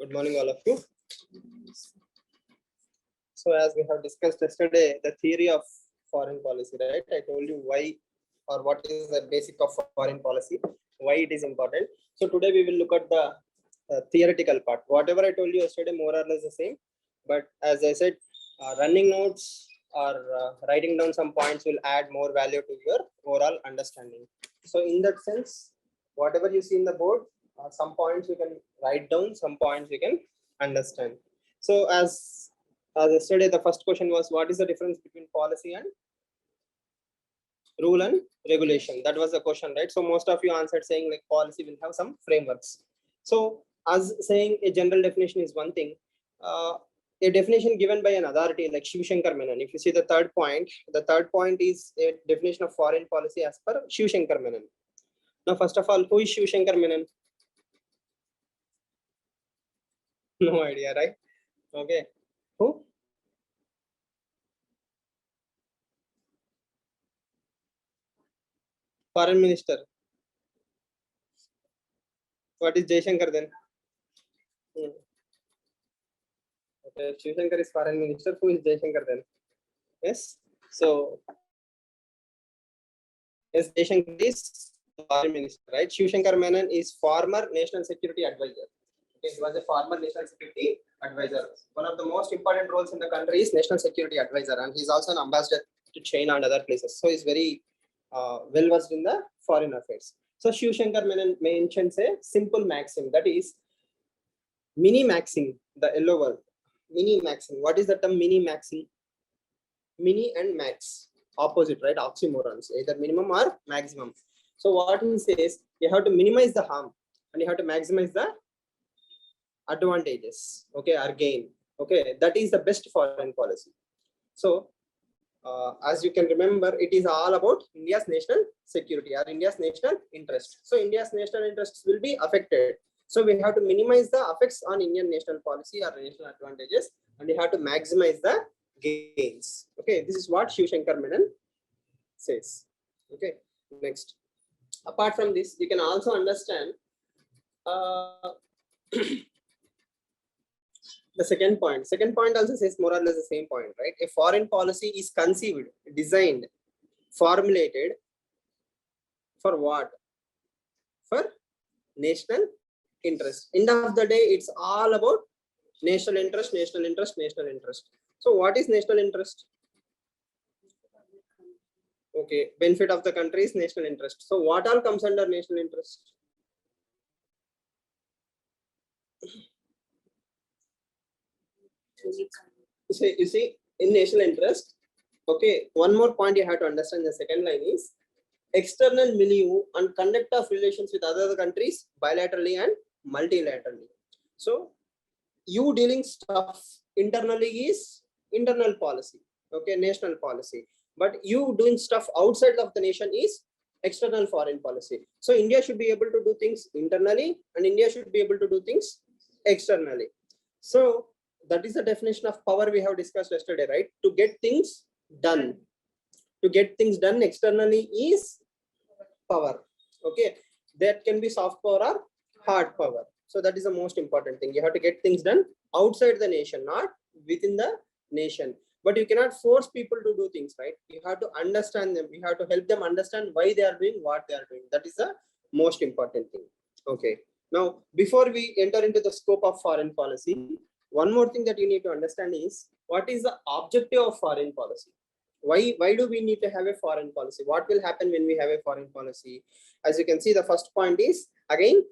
Good morning, all of you. So, as we have discussed yesterday, the theory of foreign policy, right? I told you why or what is the basic of foreign policy, why it is important. So, today we will look at the theoretical part. Whatever I told you yesterday, more or less the same. But as I said, running notes or writing down some points will add more value to your overall understanding. So, in that sense, whatever you see in the board, some points you can write down, some points you can understand. So as yesterday, the first question was, what is the difference between policy and rule and regulation? That was the question, right? So most of you answered saying like policy will have some frameworks. So as saying a general definition is one thing, a definition given by an authority like Shiv Shankar Menon. If you see the third point is a definition of foreign policy as per Shiv Shankar Menon. Now, first of all, who is Shiv Shankar Menon? No idea, right? Okay. Who? Foreign Minister. What is Jaishankar then? Okay, Shiv Shankar is Foreign Minister. Who is Jaishankar then? Yes. So, yes, Jaishankar is Foreign Minister, right? Shiv Shankar Menon is former National Security Advisor. Okay, he was a former National Security Advisor. One of the most important roles in the country is National Security Advisor, and he's also an ambassador to China and other places. So he's very well versed in the foreign affairs. So Shiv Shankar Menon mentions a simple maxim, that is mini maxim, the yellow word. Mini maxim. What is the term mini maxim? Mini and max, opposite, right? Oxymorons, either minimum or maximum. So what he says, you have to minimize the harm and you have to maximize the advantages, okay, or gain. Okay, that is the best foreign policy. So as you can remember, it is all about India's national security or India's national interest. So India's national interests will be affected. So we have to minimize the effects on Indian national policy or national advantages, and we have to maximize the gains. Okay, this is what Shiv Shankar Menon says. Okay, next. Apart from this, you can also understand the second point. Second point also says more or less the same point, right? A foreign policy is conceived, designed, formulated for what? For national interest. End of the day, it's all about national interest, national interest, national interest. So what is national interest? Okay, benefit of the country is national interest. So what all comes under national interest? You see, in national interest, okay, one more point you have to understand. The second line is external milieu and conduct of relations with other countries bilaterally and multilaterally. So you dealing stuff internally is internal policy, okay, national policy, but you doing stuff outside of the nation is external foreign policy. So India should be able to do things internally and India should be able to do things externally. So that is the definition of power we have discussed yesterday, right? To get things done. To get things done externally is power. Okay, that can be soft power or hard power. So that is the most important thing. You have to get things done outside the nation, not within the nation. But you cannot force people to do things, right? You have to understand them. You have to help them understand why they are doing what they are doing. That is the most important thing. Okay. Now, before we enter into the scope of foreign policy, one more thing that you need to understand is what is the objective of foreign policy? Why do we need to have a foreign policy? What will happen when we have a foreign policy? As you can see, the first point is again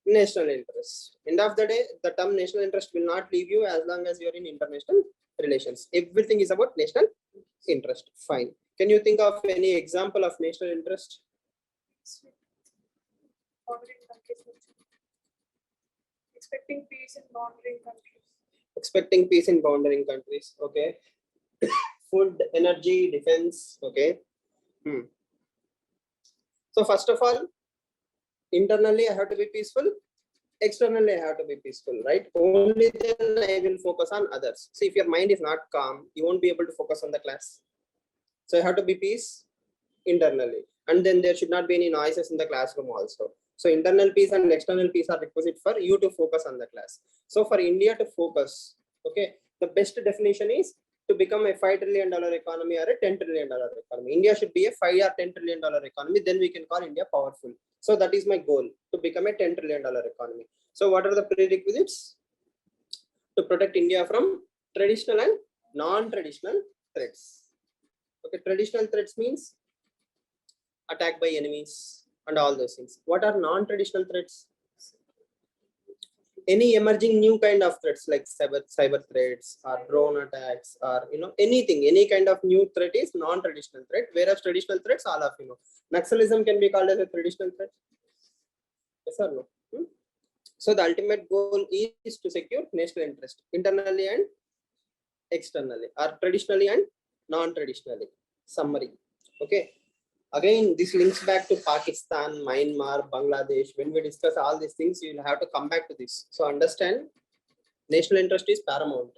national interest. End of the day, the term national interest will not leave you as long as you're in international relations. Everything is about national interest. Fine. Can you think of any example of national interest? Expecting peace in bordering countries. Expecting peace in bordering countries. Okay. Food, energy, defense. Okay. So first of all, internally I have to be peaceful. Externally I have to be peaceful, right? Only then I will focus on others. See, if your mind is not calm, you won't be able to focus on the class. So I have to be peace internally, and then there should not be any noises in the classroom also. So internal peace and external peace are requisite for you to focus on the class. So for India to focus, okay, the best definition is to become a $5 trillion economy or a $10 trillion economy. India should be a $5 or $10 trillion economy. Then we can call India powerful. So that is my goal, to become a $10 trillion economy. So what are the prerequisites? To protect India from traditional and non-traditional threats. Okay, traditional threats means attack by enemies and all those things. What are non-traditional threats? Any emerging new kind of threats like cyber threats or drone attacks or anything, any kind of new threat is non-traditional threat, whereas traditional threats, all of Naxalism can be called as a traditional threat. Yes or no? So the ultimate goal is to secure national interest internally and externally, or traditionally and non-traditionally. Summary. Okay. Again, this links back to Pakistan, Myanmar, Bangladesh. When we discuss all these things, you will have to come back to this. So understand, national interest is paramount.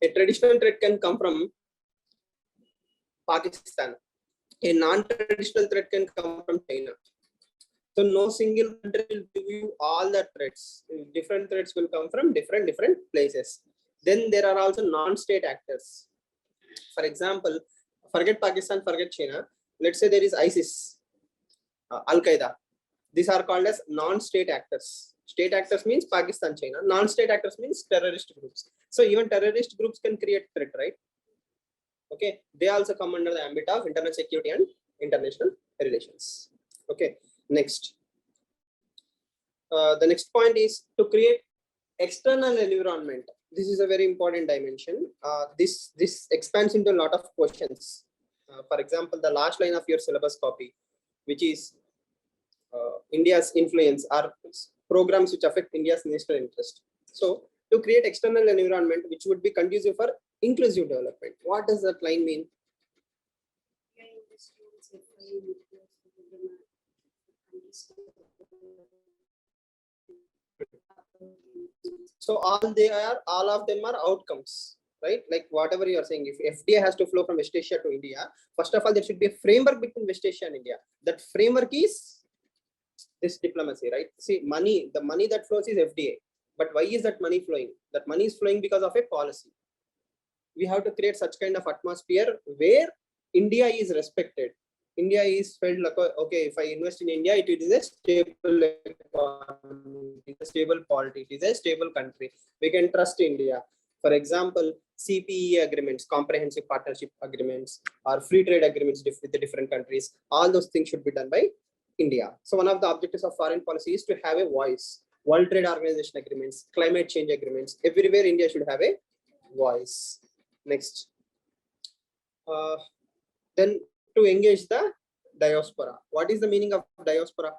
A traditional threat can come from Pakistan. A non-traditional threat can come from China. So no single country will give you all the threats. Different threats will come from different places. Then there are also non-state actors. For example, forget Pakistan, forget China. Let's say there is ISIS, Al-Qaeda. These are called as non-state actors. State actors means Pakistan, China. Non-state actors means terrorist groups. So even terrorist groups can create threat, right? Okay, they also come under the ambit of international security and international relations. Okay, next. The next point is to create external environment. This is a very important dimension. This expands into a lot of questions. For example, the last line of your syllabus copy, which is India's influence, are programs which affect India's national interest. So to create external environment which would be conducive for inclusive development. What does that line mean? So all of them are outcomes, right? Like whatever you are saying, if FDI has to flow from West Asia to India, first of all, there should be a framework between West Asia and India. That framework is this diplomacy, right? See, the money that flows is FDI. But why is that money flowing? That money is flowing because of a policy. We have to create such kind of atmosphere where India is respected. India is felt like, okay, if I invest in India, it is a stable economy, it is a stable polity, it is a stable country. We can trust India. For example, CPE agreements, comprehensive partnership agreements, or free trade agreements with the different countries. All those things should be done by India. So one of the objectives of foreign policy is to have a voice. World Trade Organization agreements, climate change agreements, everywhere India should have a voice. Next. Then to engage the diaspora. What is the meaning of diaspora?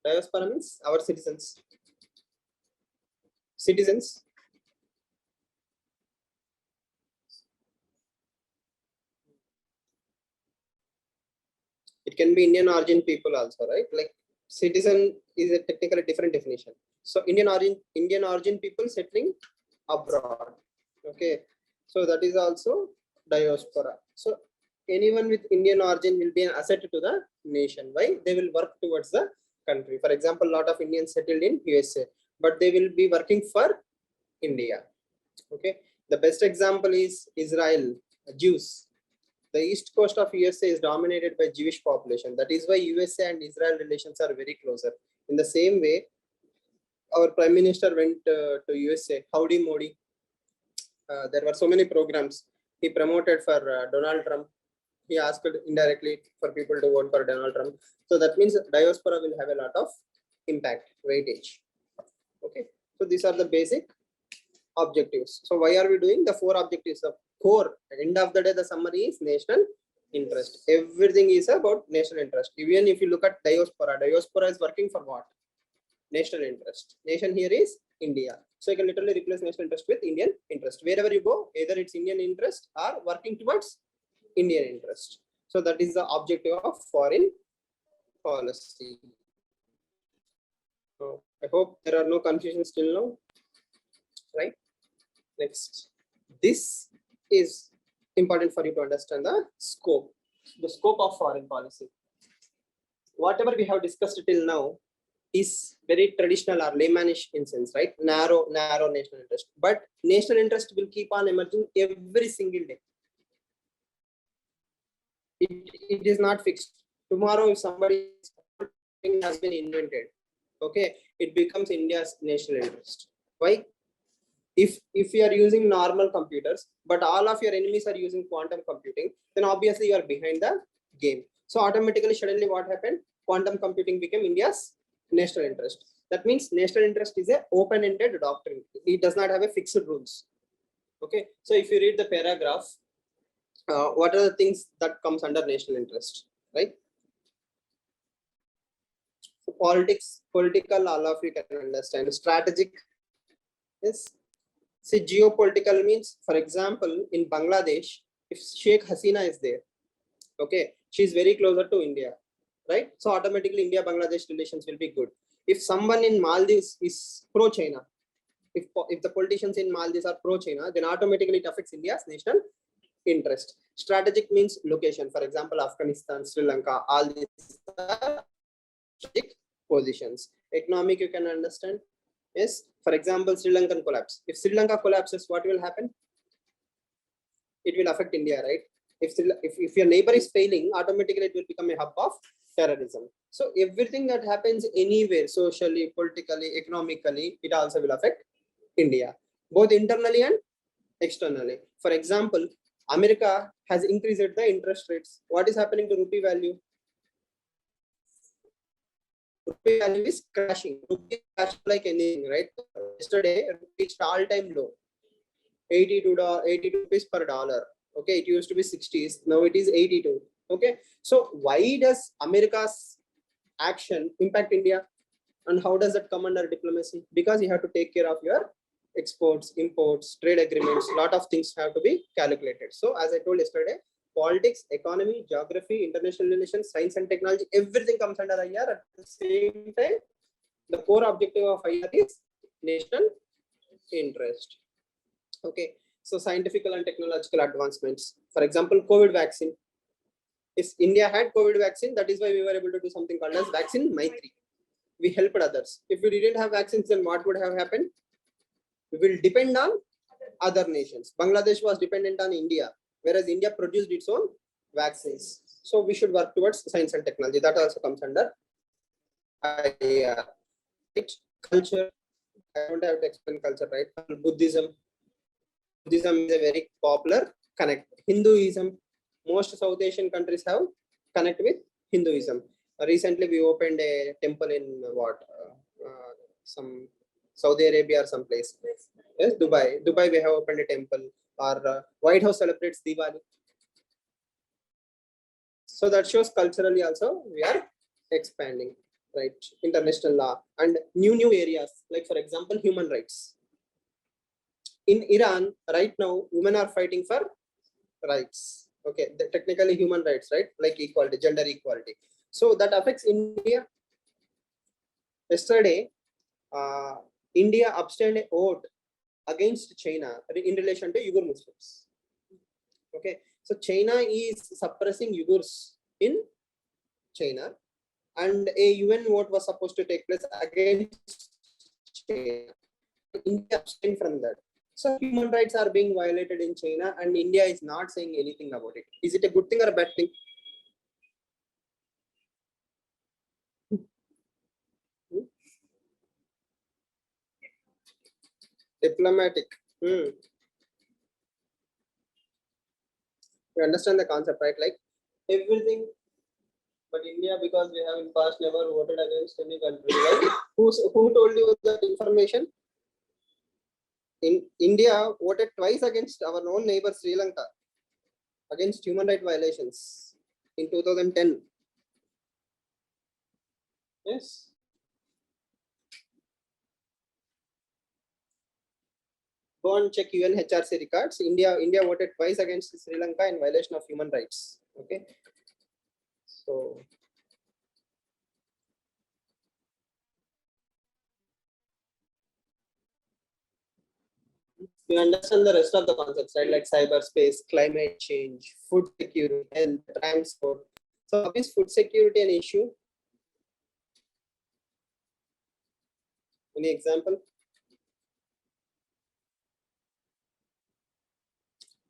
Diaspora means our citizens. Citizens. It can be Indian origin people also, right? Like citizen is a technically different definition. So Indian origin people settling abroad. Okay, so that is also diaspora. So anyone with Indian origin will be an asset to the nation. Why? They will work towards the country. For example, a lot of Indians settled in USA, but they will be working for India. Okay, the best example is Israel, Jews. The east coast of USA is dominated by Jewish population. That is why USA and Israel relations are very closer. In the same way, our Prime Minister went to USA. Howdy Modi. There were so many programs he promoted for Donald Trump. He asked indirectly for people to vote for Donald Trump. So that means diaspora will have a lot of impact, weightage. Okay, so these are the basic objectives. So why are we doing the 4 objectives of core? At the end of the day, the summary is national interest. Everything is about national interest. Even if you look at diaspora is working for what? National interest. Nation here is India. So you can literally replace national interest with Indian interest. Wherever you go, either it's Indian interest or working towards Indian interest. So that is the objective of foreign policy. So I hope there are no confusions till now, right? Next, this is important for you to understand the scope of foreign policy. Whatever we have discussed till now is very traditional or laymanish in sense, right? Narrow national interest. But national interest will keep on emerging every single day. It is not fixed. Tomorrow, if somebody has been invented, okay, it becomes India's national interest. Why? If you are using normal computers, but all of your enemies are using quantum computing, then obviously you are behind the game. So automatically, suddenly what happened? Quantum computing became India's national interest. That means national interest is a open-ended doctrine. It does not have a fixed rules. Okay. So if you read the paragraph, what are the things that comes under national interest, right? So political, all of you can understand. Strategic, yes. See, geopolitical means, for example, in Bangladesh, if Sheikh Hasina is there, okay, she is very closer to India, right? So automatically India-Bangladesh relations will be good. If someone in Maldives is pro-China, if the politicians in Maldives are pro-China, then automatically it affects India's national interest. Strategic means location. For example, Afghanistan, Sri Lanka, all these are strategic positions. Economic, you can understand. Yes, for example, Sri Lankan collapse. If Sri Lanka collapses, what will happen? It will affect India, right? If your neighbor is failing, automatically it will become a hub of terrorism. So everything that happens anywhere, socially, politically, economically, it also will affect India, both internally and externally. For example, America has increased the interest rates. What is happening to rupee value? Rupee value is crashing. Rupee crashed like anything, right? Yesterday, rupee reached all-time low, 82 rupees per dollar. Okay, it used to be 60s. Now it is 82. Okay, so why does America's action impact India, and how does that come under diplomacy? Because you have to take care of your exports, imports, trade agreements. A lot of things have to be calculated. So as I told yesterday, politics, economy, geography, international relations, science and technology, everything comes under IR. At the same time, the core objective of IR is national interest. Okay, so scientific and technological advancements. For example, COVID vaccine. If India had COVID vaccine, that is why we were able to do something called as vaccine Maitri. We helped others. If we didn't have vaccines, then what would have happened? We will depend on other nations. Bangladesh was dependent on India, whereas India produced its own vaccines. So we should work towards science and technology. That also comes under IR. Right? Culture. I don't have to explain culture, right? Buddhism. Buddhism is a very popular connect. Hinduism. Most South Asian countries have connect with Hinduism. Recently, we opened a temple in some Saudi Arabia or someplace. Yes, Dubai. Dubai, we have opened a temple. Or White House celebrates Diwali. So that shows culturally also we are expanding, right? International law and new areas, like for example, human rights. In Iran, right now, women are fighting for rights. Okay, technically human rights, right? Like equality, gender equality. So that affects India. Yesterday, India abstained a vote against China in relation to Uyghur Muslims. Okay, so China is suppressing Uyghurs in China, and a UN vote was supposed to take place against China. India abstained from that. So human rights are being violated in China, and India is not saying anything about it. Is it a good thing or a bad thing? Diplomatic. You understand the concept, right? Like everything, but India, because we have in past never voted against any country, right? Who told you that information? In India voted twice against our own neighbor Sri Lanka against human rights violations in 2010. Yes. Go and check UNHRC records. India voted twice against Sri Lanka in violation of human rights. Okay. So You understand the rest of the concepts, right? Like cyberspace, climate change, food security, and transport. So how is food security an issue? Any example?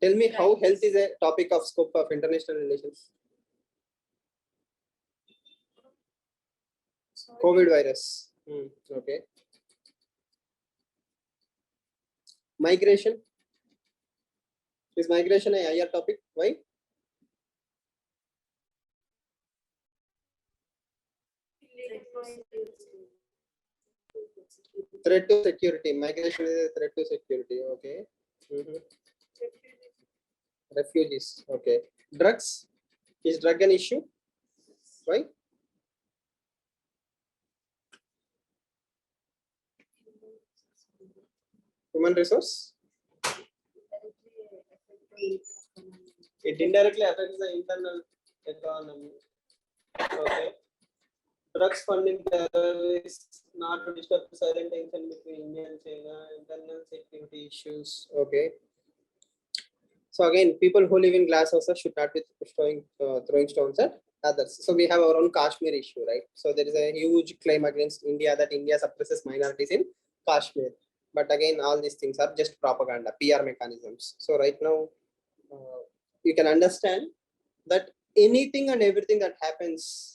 Tell me how health is a topic of scope of international relations. Sorry. COVID virus. Okay. Migration. Is migration a higher topic? Why? Threat to security. Migration is a threat to security. Okay. Refugees. Okay. Drugs. Is drug an issue? Why? Human resource. It indirectly affects the internal economy. Okay. Drugs funding terrorists, not to disturb the silent tension between India and China, internal security issues. Okay. So again, people who live in glass houses should not be throwing stones at others. So we have our own Kashmir issue, right? So there is a huge claim against India that India suppresses minorities in Kashmir. But again, all these things are just propaganda, PR mechanisms. So right now, you can understand that anything and everything that happens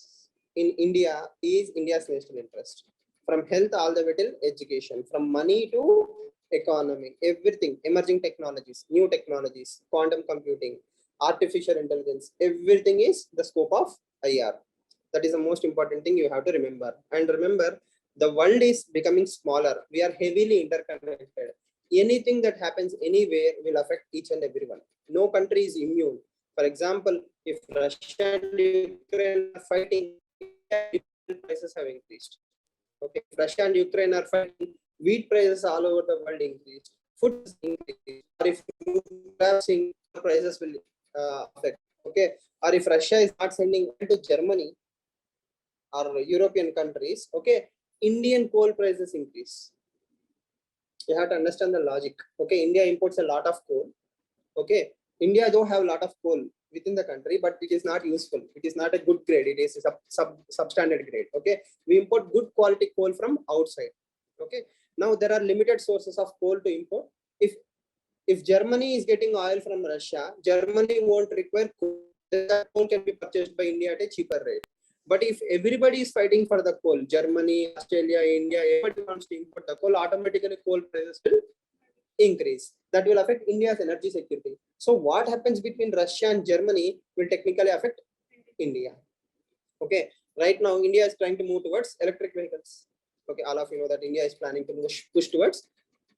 in India is India's national interest. From health all the way till education, from money to economy, everything, emerging technologies, new technologies, quantum computing, artificial intelligence, everything is the scope of IR. That is the most important thing you have to remember. And remember, the world is becoming smaller. We are heavily interconnected. Anything that happens anywhere will affect each and everyone. No country is immune. For example, if Russia and Ukraine are fighting, prices have increased. Okay, if Russia and Ukraine are fighting, wheat prices all over the world increased, food is increased, or if prices will affect. Okay, or if Russia is not sending to Germany or European countries, okay, Indian coal prices increase. You have to understand the logic. Okay, India imports a lot of coal. Okay, India though have a lot of coal within the country, but it is not useful. It is not a good grade. It is a substandard grade. Okay, we import good quality coal from outside. Okay, now there are limited sources of coal to import. If Germany is getting oil from Russia, Germany won't require coal. That coal can be purchased by India at a cheaper rate. But if everybody is fighting for the coal, Germany, Australia, India, everybody wants to import the coal, automatically coal prices will increase. That will affect India's energy security. So what happens between Russia and Germany will technically affect India. Okay, right now India is trying to move towards electric vehicles. Okay, all of you know that India is planning to push towards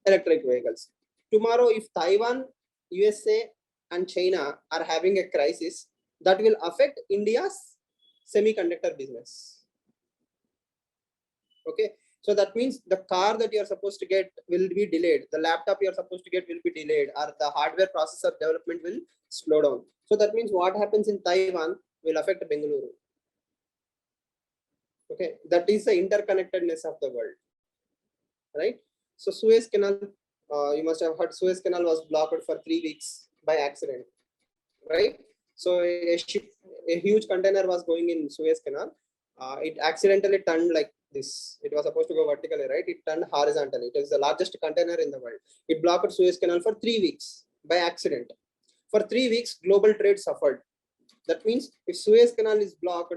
electric vehicles. Tomorrow, if Taiwan, USA, and China are having a crisis, that will affect India's semiconductor business. Okay, so that means the car that you are supposed to get will be delayed. The laptop you are supposed to get will be delayed, or the hardware processor development will slow down. So that means what happens in Taiwan will affect Bengaluru. Okay, that is the interconnectedness of the world, right? So Suez Canal, you must have heard Suez Canal was blocked for 3 weeks by accident, right? So a ship, a huge container was going in Suez Canal. It accidentally turned like this. It was supposed to go vertically, right? It turned horizontally. It is the largest container in the world. It blocked Suez Canal for 3 weeks by accident. For 3 weeks, global trade suffered. That means if Suez Canal is blocked,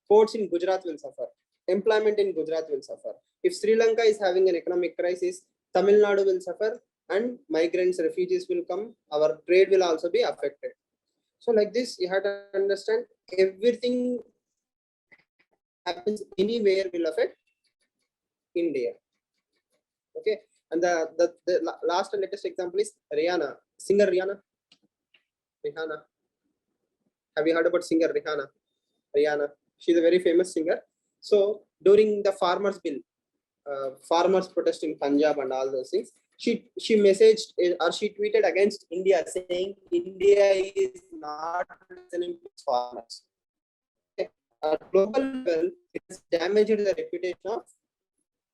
ports in Gujarat will suffer. Employment in Gujarat will suffer. If Sri Lanka is having an economic crisis, Tamil Nadu will suffer, and migrants, refugees will come. Our trade will also be affected. So like this, you have to understand everything happens anywhere will affect India. Okay, and the last and latest example is Rihanna, singer Rihanna. Have you heard about singer Rihanna? She's a very famous singer. So during the farmers bill, farmers protest in Punjab and all those things, she messaged or she tweeted against India, saying India is not listening to farmers. At global level, it has damaged the reputation of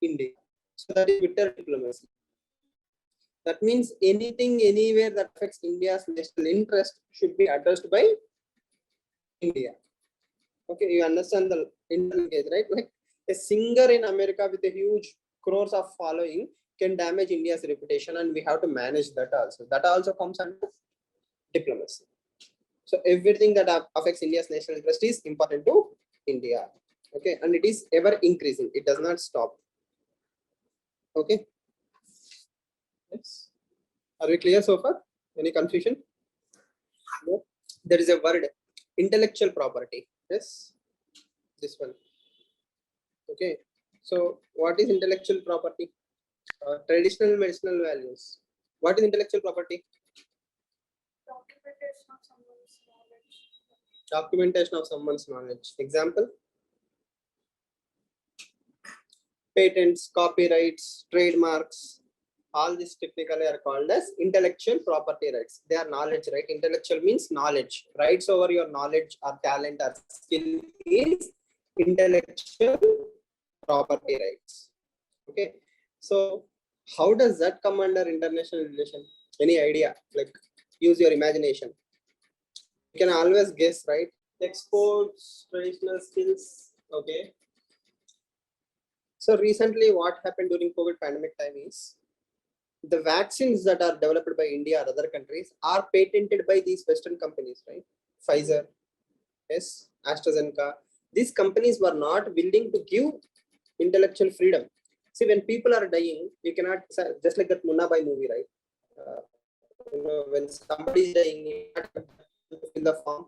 India. So that is bitter diplomacy. That means anything, anywhere that affects India's national interest should be addressed by India. Okay, you understand the interlinkage, right? Like a singer in America with a huge crores of following can damage India's reputation, and we have to manage that also. That also comes under diplomacy. So everything that affects India's national interest is important to India. Okay, and it is ever increasing. It does not stop. Okay. Yes. Are we clear so far? Any confusion? No. There is a word, intellectual property. Yes. This one. Okay. So what is intellectual property? Traditional medicinal values. What is intellectual property? Documentation of someone's knowledge. Documentation of someone's knowledge. Example? Patents, copyrights, trademarks, all these technically are called as intellectual property rights. They are knowledge, right? Intellectual means knowledge. Rights over your knowledge or talent or skill is intellectual property rights. Okay. So how does that come under international relation? Any idea? Like use your imagination. You can always guess, right? Exports, traditional skills. Okay. So recently what happened during COVID pandemic time is the vaccines that are developed by India or other countries are patented by these Western companies, right? Pfizer, yes, AstraZeneca. These companies were not willing to give intellectual freedom. See, when people are dying, you cannot, just like that Munnabai movie, right? When somebody is dying, you cannot fill the form.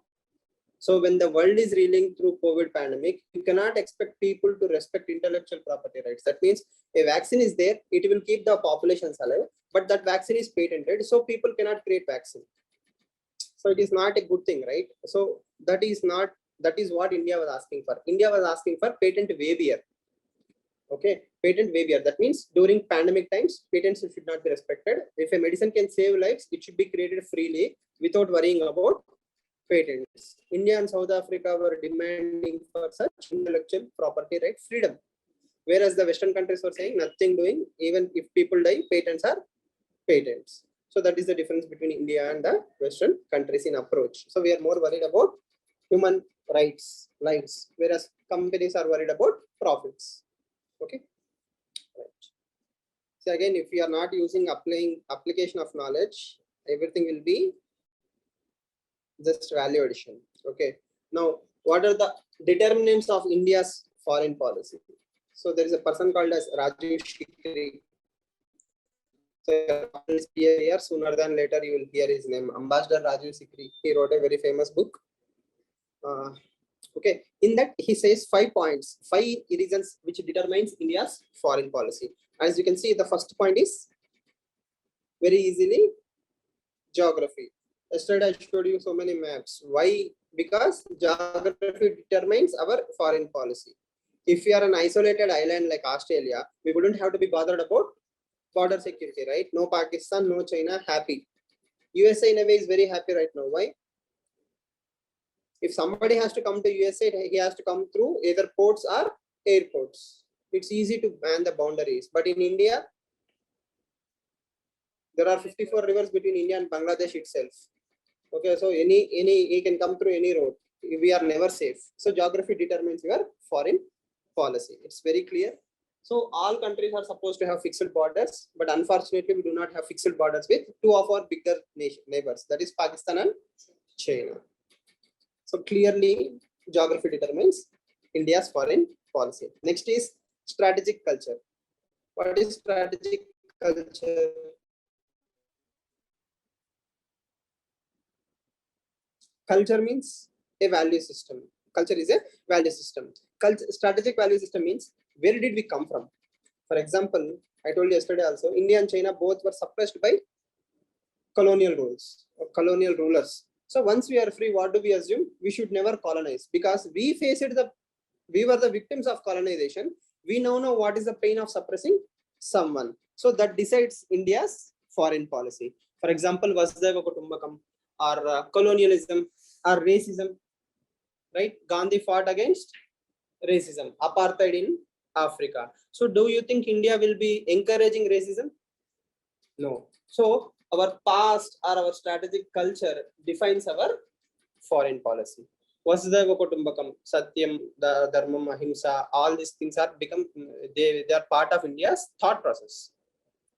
So when the world is reeling through COVID pandemic, you cannot expect people to respect intellectual property rights. That means a vaccine is there, it will keep the populations alive, but that vaccine is patented, so people cannot create vaccine. So it is not a good thing, right? So that is what India was asking for. India was asking for patent waiver. Okay, patent waiver. That means during pandemic times, patents should not be respected. If a medicine can save lives, it should be created freely without worrying about patents. India and South Africa were demanding for such intellectual property right freedom, whereas the Western countries were saying nothing doing, even if people die, patents are patents. So that is the difference between India and the Western countries in approach. So we are more worried about human rights, lives, whereas companies are worried about profits. Okay. Right. So again, if we are not using application of knowledge, everything will be just value addition. Okay. Now, what are the determinants of India's foreign policy? So there is a person called as Rajiv Shikri. So here, sooner than later, you will hear his name, Ambassador Rajiv Shikri. He wrote a very famous book. Okay. In that, he says 5 points, 5 reasons which determines India's foreign policy. As you can see, the first point is very easily geography. Yesterday I showed you so many maps. Why? Because geography determines our foreign policy. If we are an isolated island like Australia, we wouldn't have to be bothered about border security, right? No Pakistan, no China, happy. USA in a way is very happy right now. Why? If somebody has to come to USA, he has to come through either ports or airports. It's easy to man the boundaries. But in India, there are 54 rivers between India and Bangladesh itself. Okay, so he can come through any road. We are never safe. So geography determines your foreign policy. It's very clear. So all countries are supposed to have fixed borders, but unfortunately we do not have fixed borders with 2 of our bigger neighbors, that is Pakistan and China. So clearly geography determines India's foreign policy. Next is strategic culture. What is strategic culture? Culture means a value system. Culture is a value system. Strategic value system means where did we come from? For example, I told you yesterday also, India and China both were suppressed by colonial rules or colonial rulers. So once we are free, what do we assume? We should never colonize because we were the victims of colonization. We now know what is the pain of suppressing someone. So that decides India's foreign policy. For example, Vasudhaiva Kutumbakam or colonialism or racism, right? Gandhi fought against racism, apartheid in Africa. So do you think India will be encouraging racism? No. So our past or our strategic culture defines our foreign policy. Vasudhaiva Kutumbakam, Satyam, Dharmam, Ahimsa, all these things are they are part of India's thought process.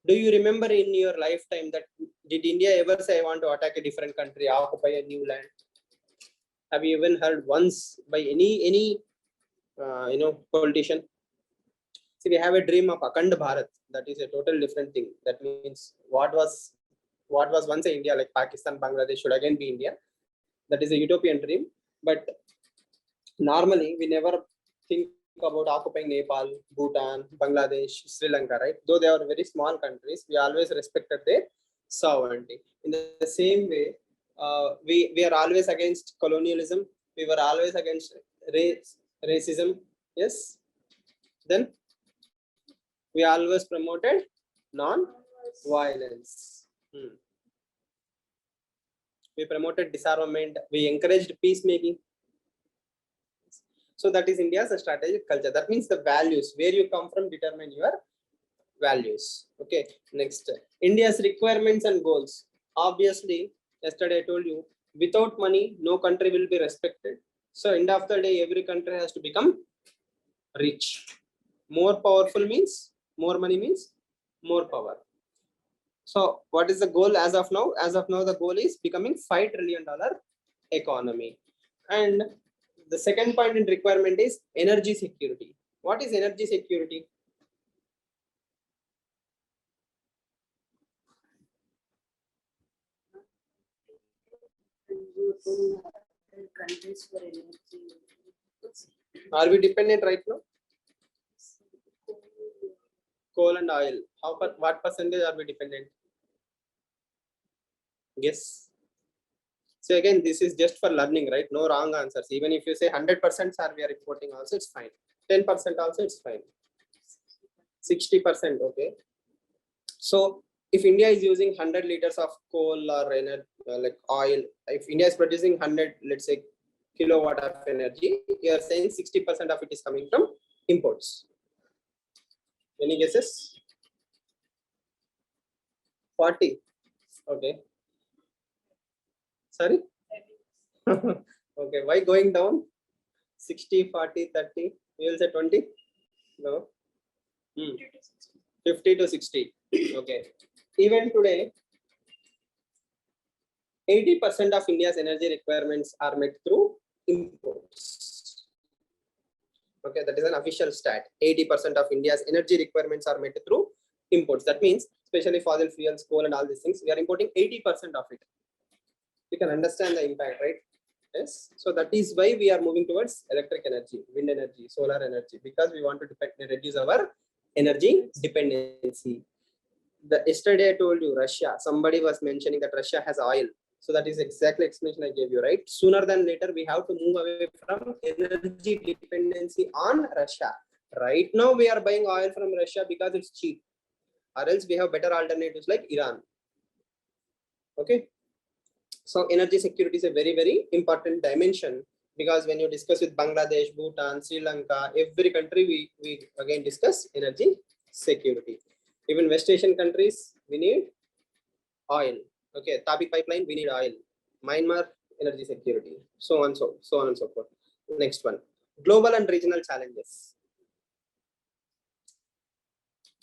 Do you remember in your lifetime that did India ever say I want to attack a different country, occupy a new land? Have you even heard once by any politician? See, we have a dream of Akhand Bharat. That is a total different thing. That means what was once a India, like Pakistan, Bangladesh should again be India. That is a utopian dream. But normally we never think about occupying Nepal, Bhutan, Bangladesh, Sri Lanka, right? Though they are very small countries, we always respected their sovereignty. In the same way, we are always against colonialism. We were always against racism. Yes. Then we always promoted non-violence. We promoted disarmament. We encouraged peacemaking. So that is India's strategic culture. That means the values, where you come from determine your values. Okay, next. India's requirements and goals. Obviously, yesterday I told you, without money, no country will be respected. So end of the day, every country has to become rich. More powerful means, more money means more power. So what is the goal as of now? As of now, the goal is becoming $5 trillion economy. And the second point in requirement is energy security. What is energy security? Countries for energy. Are we dependent right now? Coal and oil. What percentage are we dependent? Yes. So again, this is just for learning, right? No wrong answers. Even if you say 100% are we are importing also, it's fine. 10% also, it's fine. 60%, okay. So if India is using 100 liters of coal or like oil, if India is producing 100, let's say, kilowatt of energy, you are saying 60% of it is coming from imports. Any guesses? 40. Okay. Sorry? Okay, why going down? 60, 40, 30, you will say 20? No. 50 to 60. Okay. Even today, 80% of India's energy requirements are met through imports. Okay, that is an official stat. 80% of India's energy requirements are met through imports. That means, especially fossil fuels, coal, and all these things, we are importing 80% of it. You can understand the impact, right? Yes. So that is why we are moving towards electric energy, wind energy, solar energy, because we want to reduce our energy dependency. Yesterday I told you Russia. Somebody was mentioning that Russia has oil. So that is exactly explanation I gave you, right? Sooner than later, we have to move away from energy dependency on Russia. Right now, we are buying oil from Russia because it's cheap, or else we have better alternatives like Iran. Okay. So energy security is a very, very important dimension, because when you discuss with Bangladesh, Bhutan, Sri Lanka, every country, we again discuss energy security. Even West Asian countries, we need oil. Okay, Tapik pipeline, we need oil. Myanmar, energy security. So on and so forth. Next one, global and regional challenges.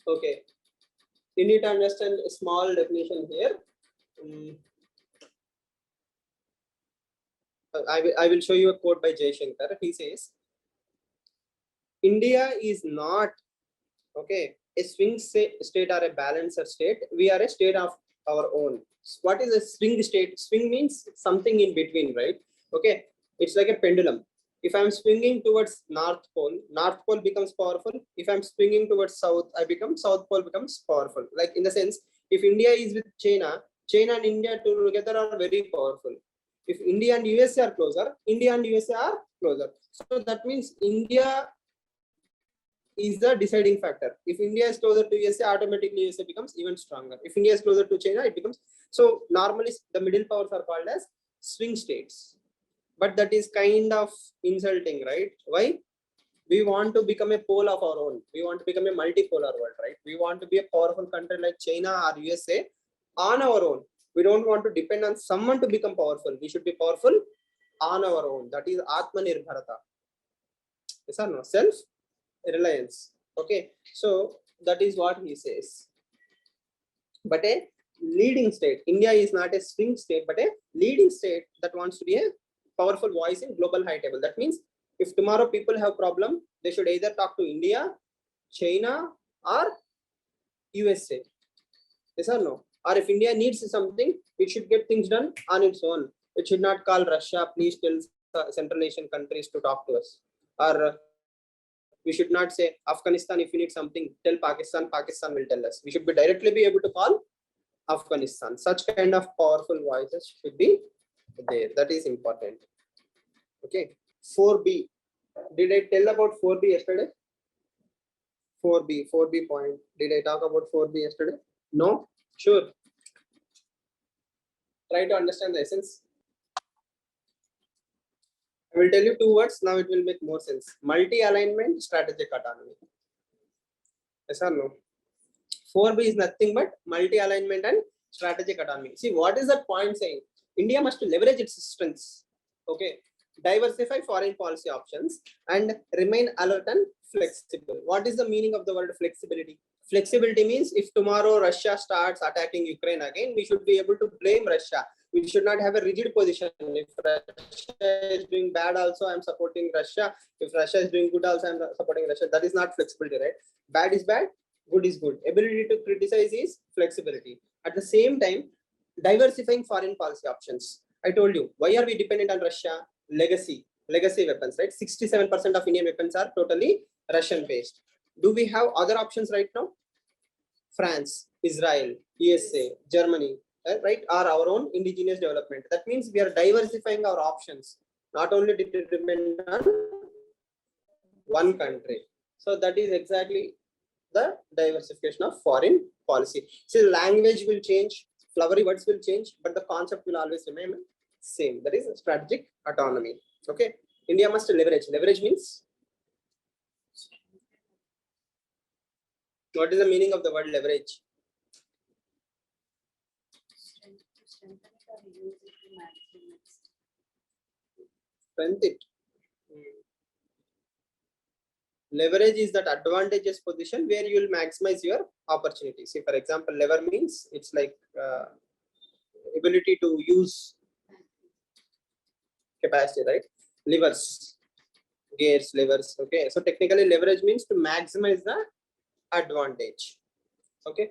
Okay, you need to understand a small definition here. I will show you a quote by Jay Shankar. He says, India is not, okay, a swing state or a balancer state. We are a state of our own. What is a swing state? Swing means something in between, right? Okay, it's like a pendulum. If I'm swinging towards North Pole becomes powerful. If I'm swinging towards South Pole becomes powerful. Like in the sense, if India is with China and India together are very powerful. If India and USA are closer, India and USA are closer. So that means India is the deciding factor. If India is closer to USA, automatically USA becomes even stronger. If India is closer to China, it becomes, so normally the middle powers are called as swing states. But that is kind of insulting, right? Why? We want to become a pole of our own. We want to become a multipolar world, right? We want to be a powerful country like China or USA on our own. We don't want to depend on someone to become powerful. We should be powerful on our own. That is Atmanirbharata. Yes or no? Self-reliance. Okay. So that is what he says. But a leading state, India is not a swing state, but a leading state that wants to be a powerful voice in global high table. That means if tomorrow people have problem, they should either talk to India, China, or USA. Yes or no? Or if India needs something, it should get things done on its own. It should not call Russia, please tell Central Asian countries to talk to us. Or we should not say Afghanistan, if you need something, tell Pakistan, Pakistan will tell us. We should be directly be able to call Afghanistan. Such kind of powerful voices should be there. That is important. Okay. 4B. Did I tell about 4B yesterday? 4B point. Did I talk about 4B yesterday? No? Sure. Try to understand the essence. I will tell you 2 words. Now it will make more sense. Multi-alignment, strategic autonomy. Yes or no? 4B is nothing but multi-alignment and strategic autonomy. See, what is that point saying? India must leverage its strengths. Okay. Diversify foreign policy options and remain alert and flexible. What is the meaning of the word flexibility? Flexibility means if tomorrow Russia starts attacking Ukraine again, we should be able to blame Russia. We should not have a rigid position. If Russia is doing bad also, I'm supporting Russia. If Russia is doing good also, I'm supporting Russia. That is not flexibility, right? Bad is bad, good is good. Ability to criticize is flexibility. At the same time, diversifying foreign policy options. I told you, why are we dependent on Russia? Legacy weapons, right? 67% of Indian weapons are totally Russian based. Do we have other options right now? France, Israel, USA, Germany, right, are our own indigenous development. That means we are diversifying our options, not only depend on one country. So that is exactly the diversification of foreign policy. So language will change, flowery words will change, but the concept will always remain same. That is strategic autonomy. Okay. India must leverage. Leverage means, what is the meaning of the word leverage? Strength it. Leverage is that advantageous position where you will maximize your opportunities. See, for example, lever means it's like ability to use capacity, right? Levers, gears, levers. Okay, so technically leverage means to maximize the advantage. Okay,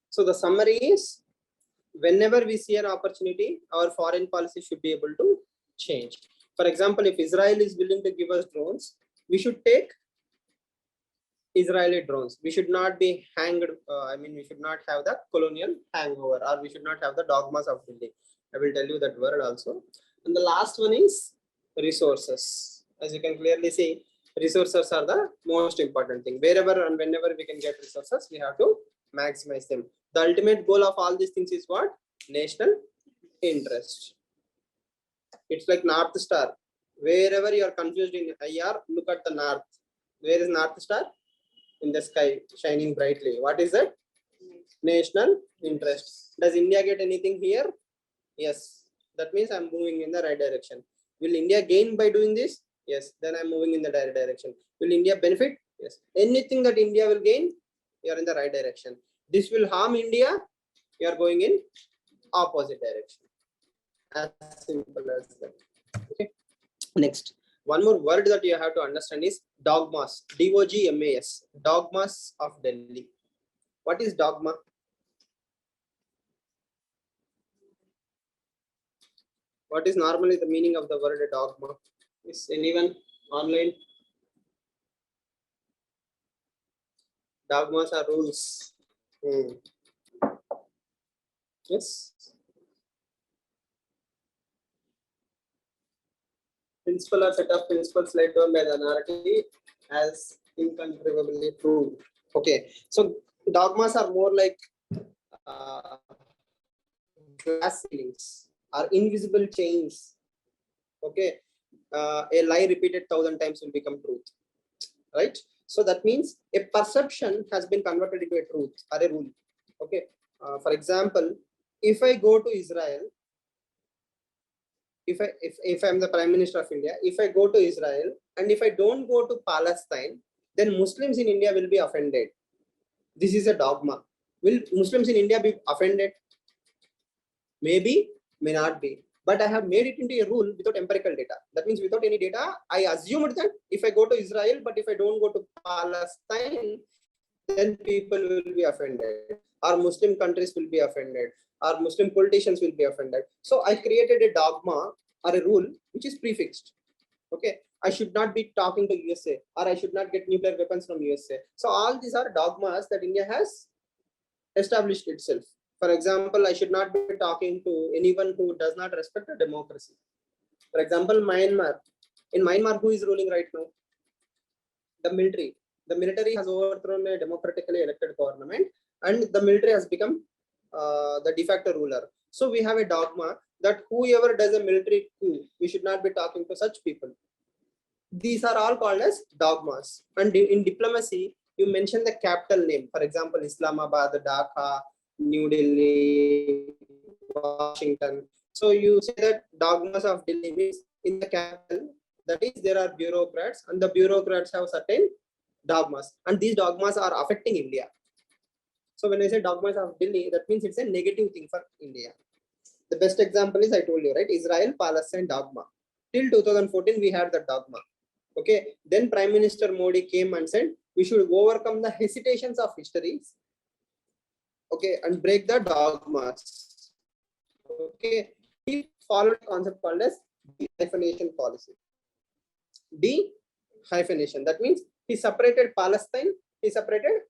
so the summary is, whenever we see an opportunity, our foreign policy should be able to change. For example, if Israel is willing to give us drones, we should take Israeli drones. We should not be hanged. We should not have the colonial hangover, or we should not have the dogmas of Delhi. I will tell you that word also. And the last one is resources. As you can clearly see, resources are the most important thing. Wherever and whenever we can get resources, we have to maximize them. The ultimate goal of all these things is what? National interest. It's like North Star. Wherever you are confused in IR, look at the north. Where is North Star? In the sky, shining brightly. What is that? National interest. Does India get anything here? Yes. That means I'm moving in the right direction. Will India gain by doing this? Yes. Then I'm moving in the right direction. Will India benefit? Yes. Anything that India will gain, you are in the right direction. This will harm India, you are going in opposite direction. As simple as that. Okay. Next, one more word that you have to understand is dogmas. DOGMAS. Dogmas of Delhi. What is dogma? What is normally the meaning of the word dogma? Is anyone online? Dogmas are rules. Yes. Principle or set of principles laid down by the authority as incontrovertibly true. Okay, so dogmas are more like glass ceilings or invisible chains. Okay, a lie repeated 1,000 times will become truth, right? So that means a perception has been converted into a truth or a rule. Okay. For example, if I go to Israel, if I'm the Prime Minister of India, if I go to Israel and if I don't go to Palestine, then Muslims in India will be offended. This is a dogma. Will Muslims in India be offended? Maybe, may not be. But I have made it into a rule without empirical data. That means without any data, I assumed that if I go to Israel, but if I don't go to Palestine, then people will be offended. Or Muslim countries will be offended. Or Muslim politicians will be offended. So I created a dogma or a rule which is prefixed. Okay, I should not be talking to USA, or I should not get nuclear weapons from USA. So all these are dogmas that India has established itself. For example, I should not be talking to anyone who does not respect a democracy. For example, Myanmar. In Myanmar, who is ruling right now? The military. The military has overthrown a democratically elected government, and the military has become the de facto ruler. So we have a dogma that whoever does a military coup, we should not be talking to such people. These are all called as dogmas. And in diplomacy, you mention the capital name. For example, Islamabad, Dhaka, New Delhi, Washington. So you say that dogmas of Delhi means in the capital, that is, there are bureaucrats, and the bureaucrats have certain dogmas, and these dogmas are affecting India. So when I say dogmas of Delhi, that means it's a negative thing for India. The best example is, I told you, right? Israel Palestine dogma. Till 2014, we had the dogma. Okay. Then Prime Minister Modi came and said we should overcome the hesitations of histories. Okay, and break the dogmas. Okay. He followed a concept called as de-hyphenation policy. De-hyphenation. That means he separated Palestine. He separated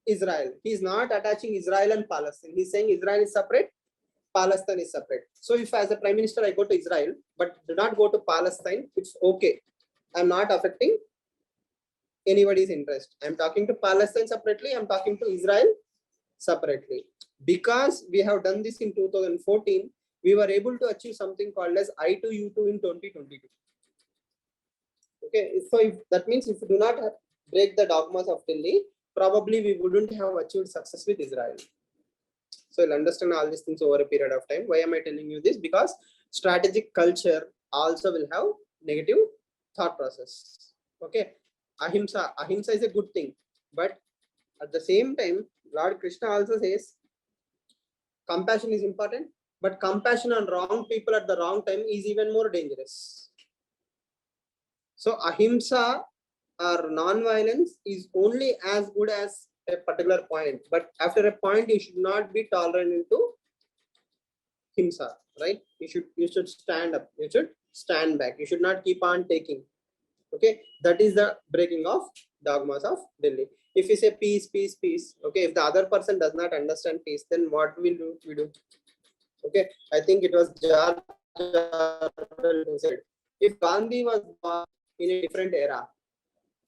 Israel. He is not attaching Israel and Palestine. He's saying Israel is separate, Palestine is separate. So if as a Prime Minister I go to Israel, but do not go to Palestine, it's okay. I'm not affecting anybody's interest. I'm talking to Palestine separately. I'm talking to Israel separately. Because we have done this in 2014, we were able to achieve something called as I2U2 in 2022. Okay, so if that means if we do not break the dogmas of Delhi, probably we wouldn't have achieved success with Israel. So you'll understand all these things over a period of time. Why am I telling you this? Because strategic culture also will have negative thought process. Okay, ahimsa is a good thing, but at the same time, Lord Krishna also says compassion is important, but compassion on wrong people at the wrong time is even more dangerous. So ahimsa or non-violence is only as good as a particular point, but after a point you should not be tolerant into himsa, right? You should stand up, you should stand back, you should not keep on taking. Okay, that is the breaking of dogmas of Delhi. If you say peace, peace, peace, okay, if the other person does not understand peace, then what will we do? Okay, I think it was George Orwell who said, if Gandhi was born in a different era,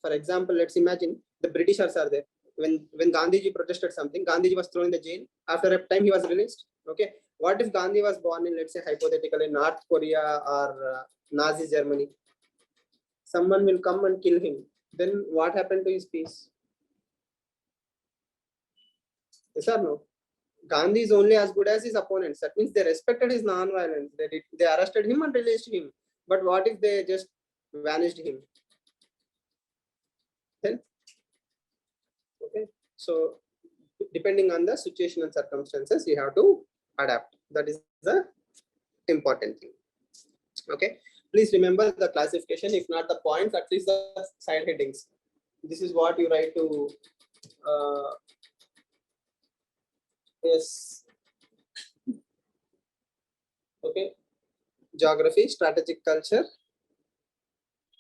for example, let's imagine the Britishers are there. When Gandhiji protested something, Gandhiji was thrown in the jail. After a time, he was released. Okay, what if Gandhi was born in, let's say, hypothetically, North Korea or Nazi Germany? Someone will come and kill him. Then what happened to his peace? Yes or no? Gandhi is only as good as his opponents. That means they respected his non-violence. They arrested him and released him. But what if they just vanished him? Then, okay. So depending on the situation and circumstances, you have to adapt. That is the important thing. Okay. Please remember the classification, if not the points, at least the side headings. This is what you write to yes. Okay. Geography, strategic culture,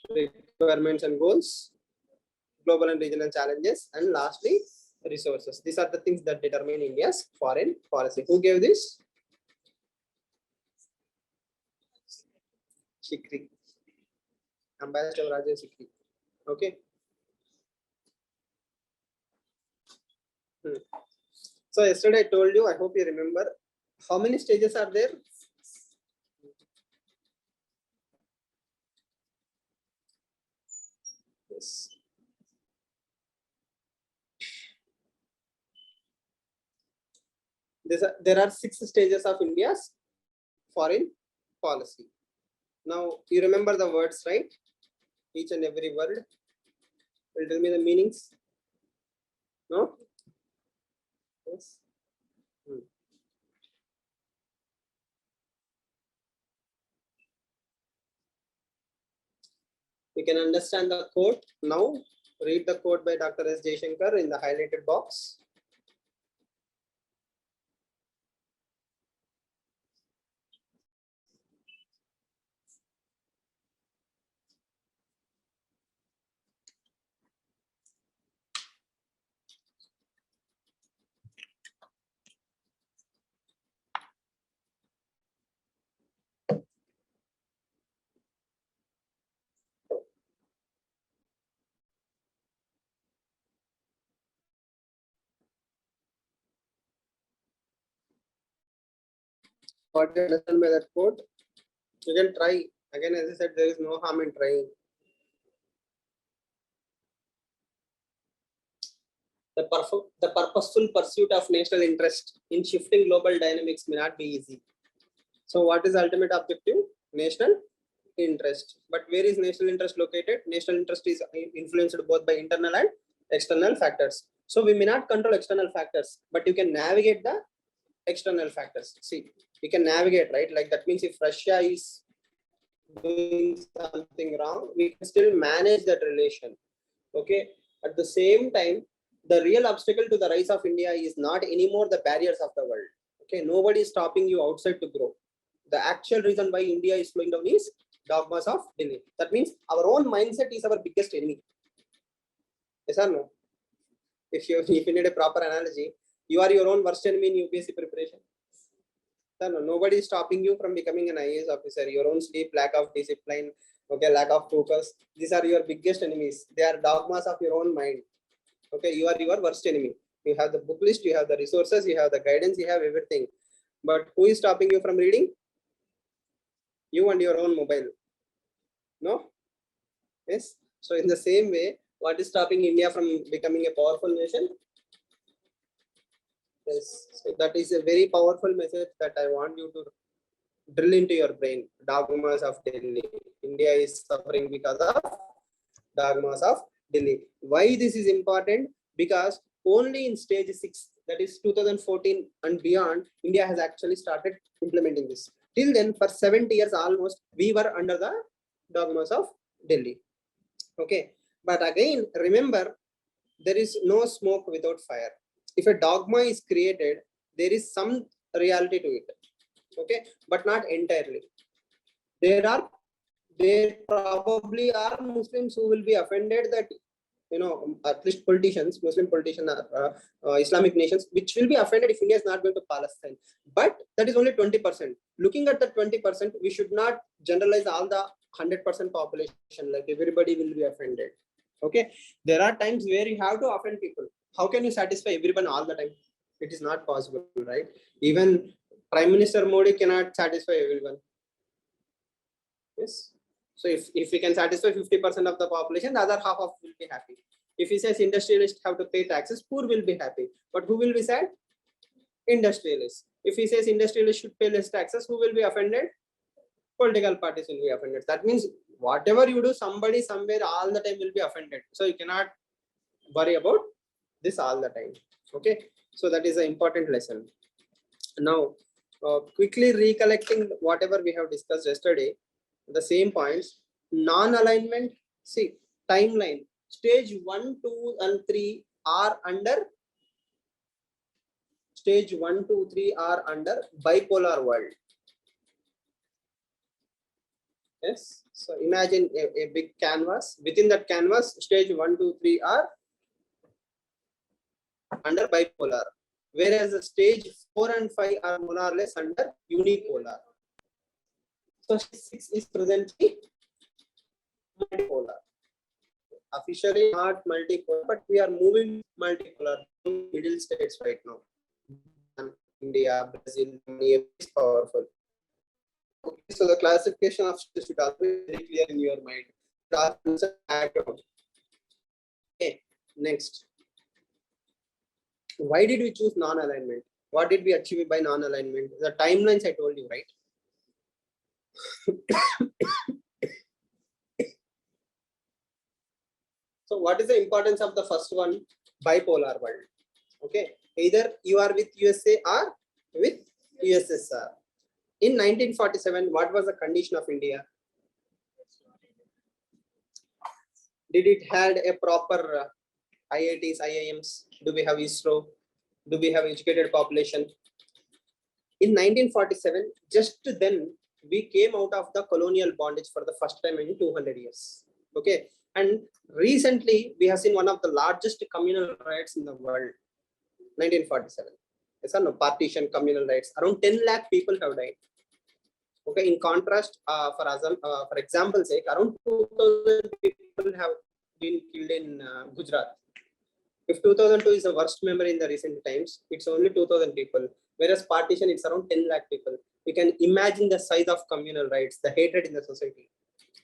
requirements and goals, global and regional challenges, and lastly, resources. These are the things that determine India's foreign policy. Who gave this? Shikri. Ambassador Raja Shikri. Okay. So yesterday I told you, I hope you remember, how many stages are there? Yes. there are 6 stages of India's foreign policy. Now you remember the words, right? Each and every word. Will tell me the meanings. No? Yes. You can understand the quote now. Read the quote by Dr. S. Jaishankar in the highlighted box. What do you understand by that quote? You can try. Again, as I said, there is no harm in trying. The purposeful pursuit of national interest in shifting global dynamics may not be easy. So what is the ultimate objective? National interest. But where is national interest located? National interest is influenced both by internal and external factors. So we may not control external factors, but you can navigate the external factors. See, you can navigate, right? Like that means if Russia is doing something wrong, we can still manage that relation. Okay. At the same time, the real obstacle to the rise of India is not anymore the barriers of the world. Okay. Nobody is stopping you outside to grow. The actual reason why India is slowing down is dogmas of Delhi. That means our own mindset is our biggest enemy. Yes or no? If you need a proper analogy, you are your own worst enemy in UPSC preparation. No, nobody is stopping you from becoming an IAS officer. Your own sleep, lack of discipline, okay, lack of focus. These are your biggest enemies. They are dogmas of your own mind. Okay, you are your worst enemy. You have the book list, you have the resources, you have the guidance, you have everything. But who is stopping you from reading? You and your own mobile. No? Yes. So in the same way, what is stopping India from becoming a powerful nation? Yes. So that is a very powerful message that I want you to drill into your brain. Dogmas of Delhi. India is suffering because of dogmas of Delhi. Why this is important? Because only in stage 6, that is 2014 and beyond, India has actually started implementing this. Till then, for 70 years almost, we were under the dogmas of Delhi. Okay. But again, remember, there is no smoke without fire. If a dogma is created, there is some reality to it. Okay. But not entirely. There probably are Muslims who will be offended that, you know, at least politicians, Muslim politicians, Islamic nations, which will be offended if India is not going to Palestine. But that is only 20%. Looking at the 20%, we should not generalize all the 100% population, like everybody will be offended. Okay. There are times where you have to offend people. How can you satisfy everyone all the time? It is not possible, right? Even Prime Minister Modi cannot satisfy everyone. Yes. So if we can satisfy 50% of the population, the other half of will be happy. If he says industrialists have to pay taxes, poor will be happy. But who will be sad? Industrialists. If he says industrialists should pay less taxes, who will be offended? Political parties will be offended. That means whatever you do, somebody somewhere all the time will be offended. So you cannot worry about this all the time. Okay. So that is an important lesson. Now, quickly recollecting whatever we have discussed yesterday, the same points. Non-alignment, see, timeline, stage 1, 2 and 3 are under stage 1, 2, 3 are under bipolar world. Yes. So imagine a big canvas. Within that canvas, stage 1, 2, 3 are under bipolar, whereas the stage 4 and 5 are more or less under unipolar. So 6 is presently multipolar. Officially not multipolar, but we are moving multipolar middle states right now. India, Brazil, is powerful. Okay, so the classification of states should always be very clear in your mind. Okay, next. Why did we choose non-alignment? What did we achieve by non-alignment? The timelines I told you, right? So what is the importance of the first one? Bipolar world. Okay, either you are with USA or with USSR. In 1947, what was the condition of India? Did it had a proper IITs, IIMs? Do we have ISRO? Do we have educated population? In 1947, just then we came out of the colonial bondage for the first time in 200 years. Okay, and recently we have seen one of the largest communal riots in the world. 1947. Yes or no? Partition, communal riots. Around 10 lakh people have died. Okay. In contrast, for example's sake, around 2,000 people have been killed in Gujarat. If 2002 is the worst memory in the recent times, it's only 2,000 people. Whereas partition, it's around 10 lakh people. We can imagine the size of communal riots, the hatred in the society.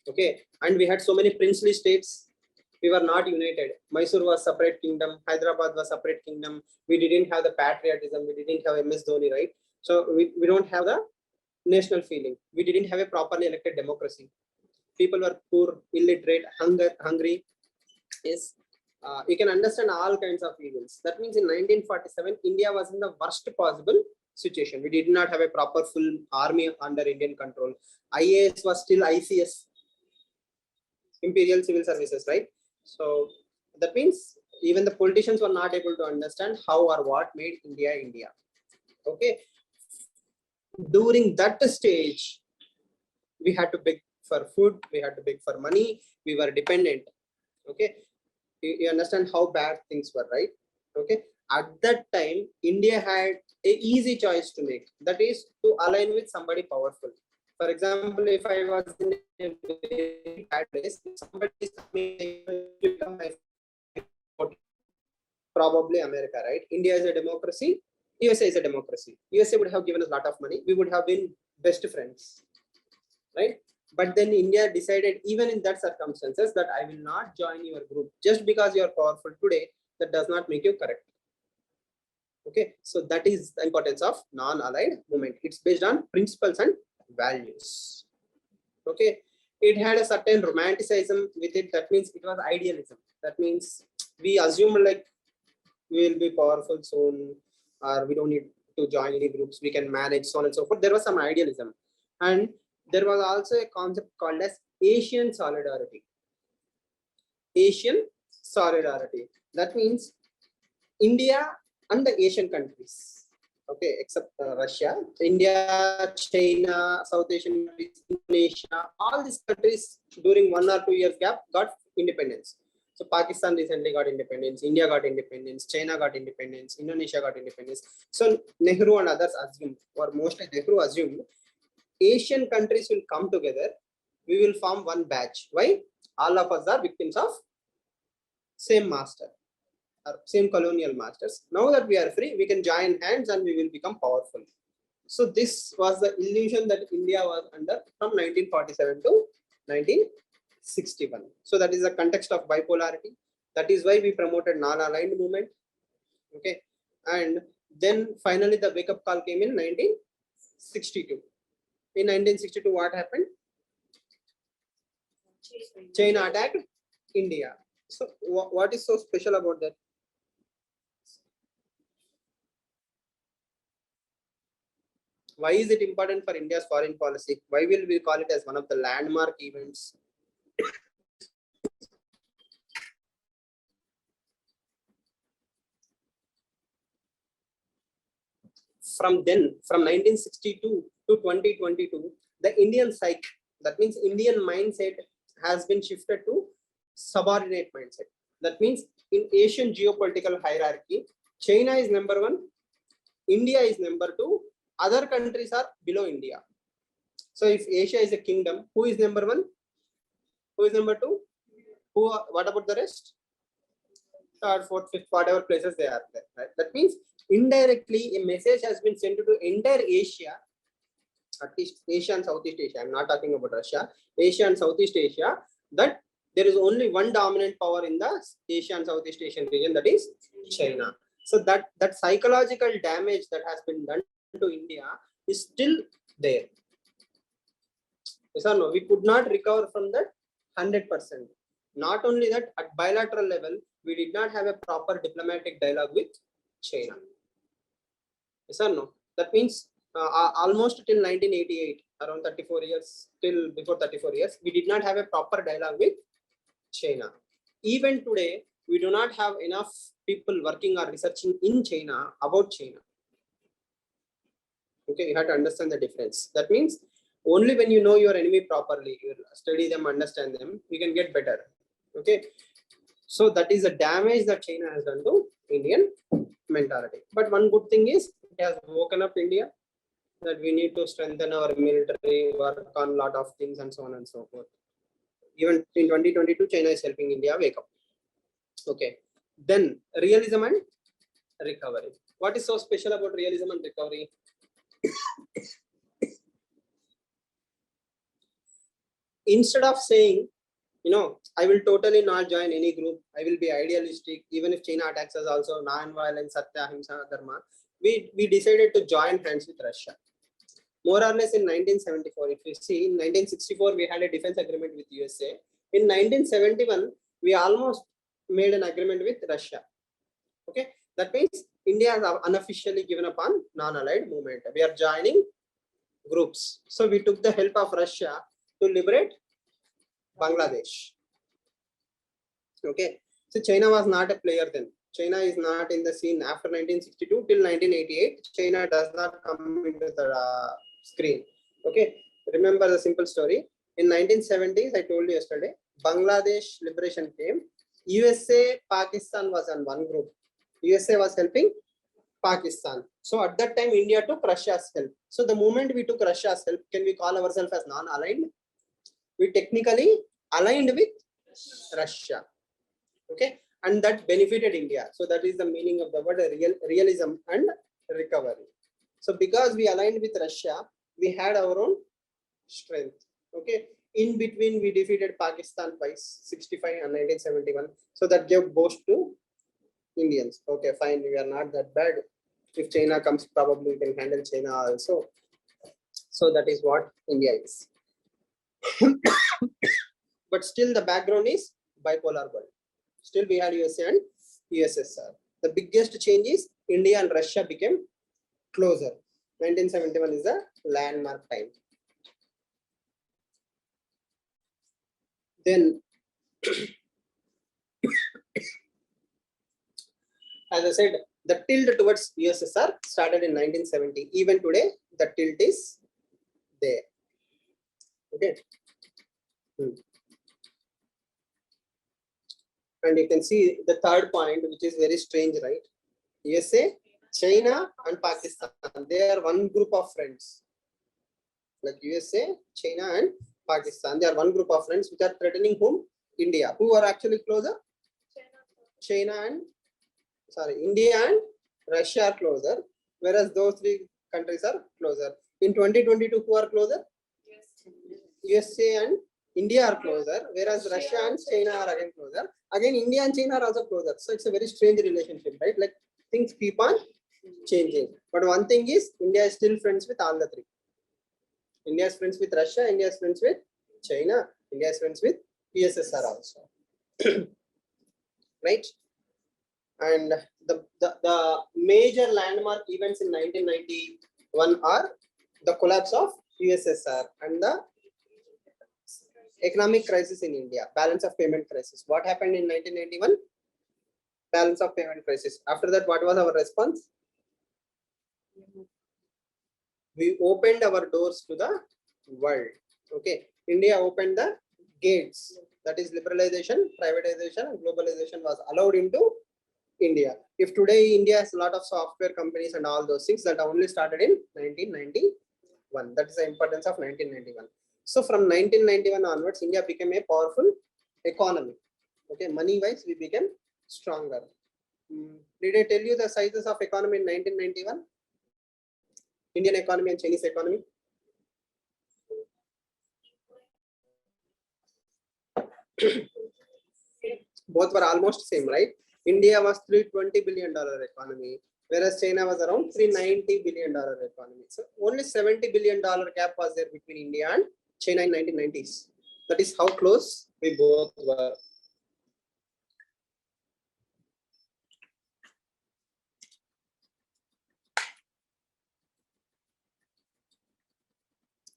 Okay. And we had so many princely states. We were not united. Mysore was separate kingdom. Hyderabad was separate kingdom. We didn't have the patriotism. We didn't have MS Dhoni, right? So we don't have the national feeling. We didn't have a properly elected democracy. People were poor, illiterate, hungry. Yes, you can understand all kinds of evils. That means in 1947, India was in the worst possible situation. We did not have a proper full army under Indian control. IAS was still ICS, Imperial Civil Services, right? So that means even the politicians were not able to understand how or what made India India. Okay. During that stage, we had to beg for food, we had to beg for money, we were dependent. Okay. You understand how bad things were, right? Okay. At that time, India had an easy choice to make. That is to align with somebody powerful. For example, if I was in a very bad place, somebody is coming, probably America, right? India is a democracy, USA is a democracy. USA would have given us a lot of money. We would have been best friends, right? But then India decided, even in that circumstances, that I will not join your group. Just because you are powerful today, that does not make you correct. Okay, so that is the importance of non-allied movement. It's based on principles and values. Okay, it had a certain romanticism with it. That means it was idealism. That means we assumed like we will be powerful soon, or we don't need to join any groups, we can manage, so on and so forth. There was some idealism. And there was also a concept called as Asian solidarity. Asian solidarity. That means India and the Asian countries. Okay, except Russia, India, China, South Asian countries, Indonesia, all these countries during 1 or 2 years gap got independence. So Pakistan recently got independence, India got independence, China got independence, Indonesia got independence. So Nehru and others assumed, or mostly Nehru assumed, Asian countries will come together, we will form one batch. Why? All of us are victims of same master, or same colonial masters. Now that we are free, we can join hands and we will become powerful. So this was the illusion that India was under from 1947 to 1961. So that is the context of bipolarity. That is why we promoted non-aligned movement. Okay, and then finally the wake-up call came in 1962. In 1962, what happened? China attacked India. So what is so special about that? Why is it important for India's foreign policy? Why will we call it as one of the landmark events? From 1962 to 2022, the Indian psyche, that means Indian mindset, has been shifted to subordinate mindset. That means in Asian geopolitical hierarchy, China is number 1, India is number 2, other countries are below India. So if Asia is a kingdom, who is number 1? Who is number 2? What about the rest? Third, fourth, fifth, whatever places they are there. Right? That means indirectly a message has been sent to entire Asia, at least Asia and Southeast Asia. I'm not talking about Russia. Asia and Southeast Asia, that there is only one dominant power in the Asia and Southeast Asian region, that is China. So that psychological damage that has been done to India is still there. Yes or no? We could not recover from that 100%. Not only that, at bilateral level, we did not have a proper diplomatic dialogue with China. Yes or no? That means almost till 1988, around 34 years, till before 34 years, we did not have a proper dialogue with China. Even today, we do not have enough people working or researching in China about China. Okay, you have to understand the difference. That means only when you know your enemy properly, you study them, understand them, you can get better. Okay, so that is the damage that China has done to Indian mentality. But one good thing is it has woken up India that we need to strengthen our military, work on a lot of things and so on and so forth. Even in 2022, China is helping India wake up. Okay, then realism and recovery. What is so special about realism and recovery? Instead of saying, I will totally not join any group, I will be idealistic, even if China attacks us also, non-violence, satya, ahimsa, dharma, we decided to join hands with Russia. More or less in 1974, if you see, in 1964, we had a defense agreement with USA. In 1971, we almost made an agreement with Russia. Okay, that means India has unofficially given up on non-allied movement. We are joining groups. So we took the help of Russia to liberate Bangladesh. Okay, so China was not a player then. China is not in the scene after 1962 till 1988. China does not come into the screen. Okay, remember the simple story. In 1970s, I told you yesterday, Bangladesh liberation came. USA, Pakistan was on one group. USA was helping Pakistan. So at that time, India took Russia's help. So the moment we took Russia's help, can we call ourselves as non-aligned? We technically aligned with Russia. Okay, and that benefited India. So that is the meaning of the word realism and recovery. So because we aligned with Russia, we had our own strength. Okay, in between we defeated Pakistan by 65 and 1971. So that gave boost to Indians. Okay, fine, we are not that bad. If China comes, probably we can handle China also. So that is what India is. But still the background is bipolar world. Still we had USA and USSR. The biggest change is India and Russia became closer. 1971 is the landmark time. Then, as I said, the tilt towards USSR started in 1970. Even today, the tilt is there. Okay. And you can see the third point, which is very strange, right? USA, China, and Pakistan. They are one group of friends. Like USA, China, and Pakistan. They are one group of friends which are threatening whom? India. Who are actually closer? India and Russia are closer, whereas those three countries are closer. In 2022, who are closer? USA and India are closer, whereas Russia and China are again closer. Again, India and China are also closer. So it's a very strange relationship, right? Like things keep on changing. But one thing is, India is still friends with all the three. India is friends with Russia, India is friends with China, India is friends with USSR also. Right? And the major landmark events in 1991 are the collapse of USSR and the economic crisis in India, balance of payment crisis. What happened in 1991? Balance of payment crisis. After that, what was our response? We opened our doors to the world. Okay, India opened the gates. That is liberalization, privatization, and globalization was allowed into India. If today India has a lot of software companies and all those things, that only started in 1991. That is the importance of 1991. So from 1991 onwards, India became a powerful economy. Okay, money-wise, we became stronger. Did I tell you the sizes of economy in 1991? Indian economy and Chinese economy? Both were almost same, right? India was $320 billion economy, whereas China was around $390 billion economy. So only $70 billion gap was there between India and China in 1990s. That is how close we both were.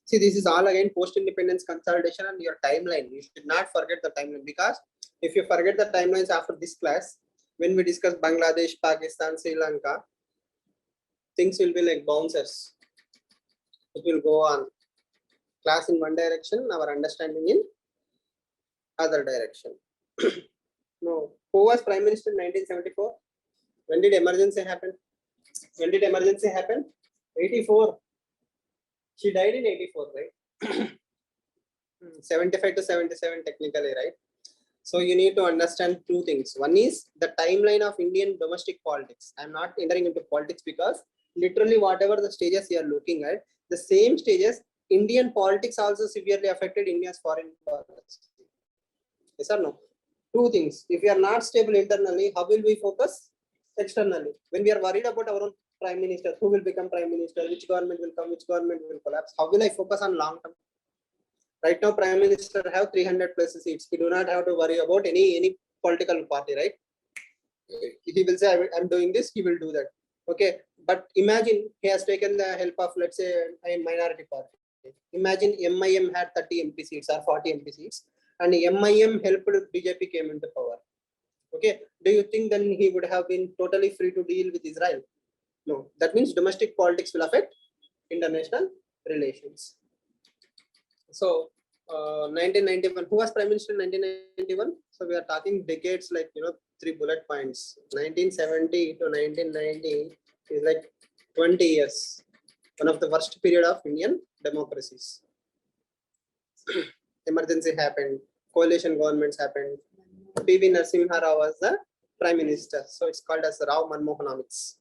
See, this is all again post-independence consolidation and your timeline. You should not forget the timeline, because if you forget the timelines after this class, when we discuss Bangladesh, Pakistan, Sri Lanka, things will be like bouncers. It will go on. Class in one direction, our understanding in other direction. No. Who was Prime Minister in 1974? When did emergency happen? When did emergency happen? 84. She died in 84, right? 75 to 77 technically, right? So you need to understand two things. One is the timeline of Indian domestic politics. I'm not entering into politics because literally whatever the stages you are looking at, the same stages, Indian politics also severely affected India's foreign policy. Yes or no? Two things. If we are not stable internally, how will we focus externally? When we are worried about our own prime minister, who will become prime minister, which government will come, which government will collapse, how will I focus on long term? Right now, prime minister have 300 plus seats. He do not have to worry about any political party, right? He will say, I'm doing this, he will do that. Okay, but imagine he has taken the help of, let's say, a minority party. Imagine MIM had 30 MP seats or 40 MP seats, and MIM helped BJP came into power. Okay, do you think then he would have been totally free to deal with Israel? No, that means domestic politics will affect international relations. So 1991, who was prime minister in 1991? So we are talking decades, like 3 bullet points. 1970 to 1990 is like 20 years. One of the worst period of Indian democracies. Emergency happened, coalition governments happened. PV Narasimha Rao was the prime minister. So it's called as Rao Manmohanomics.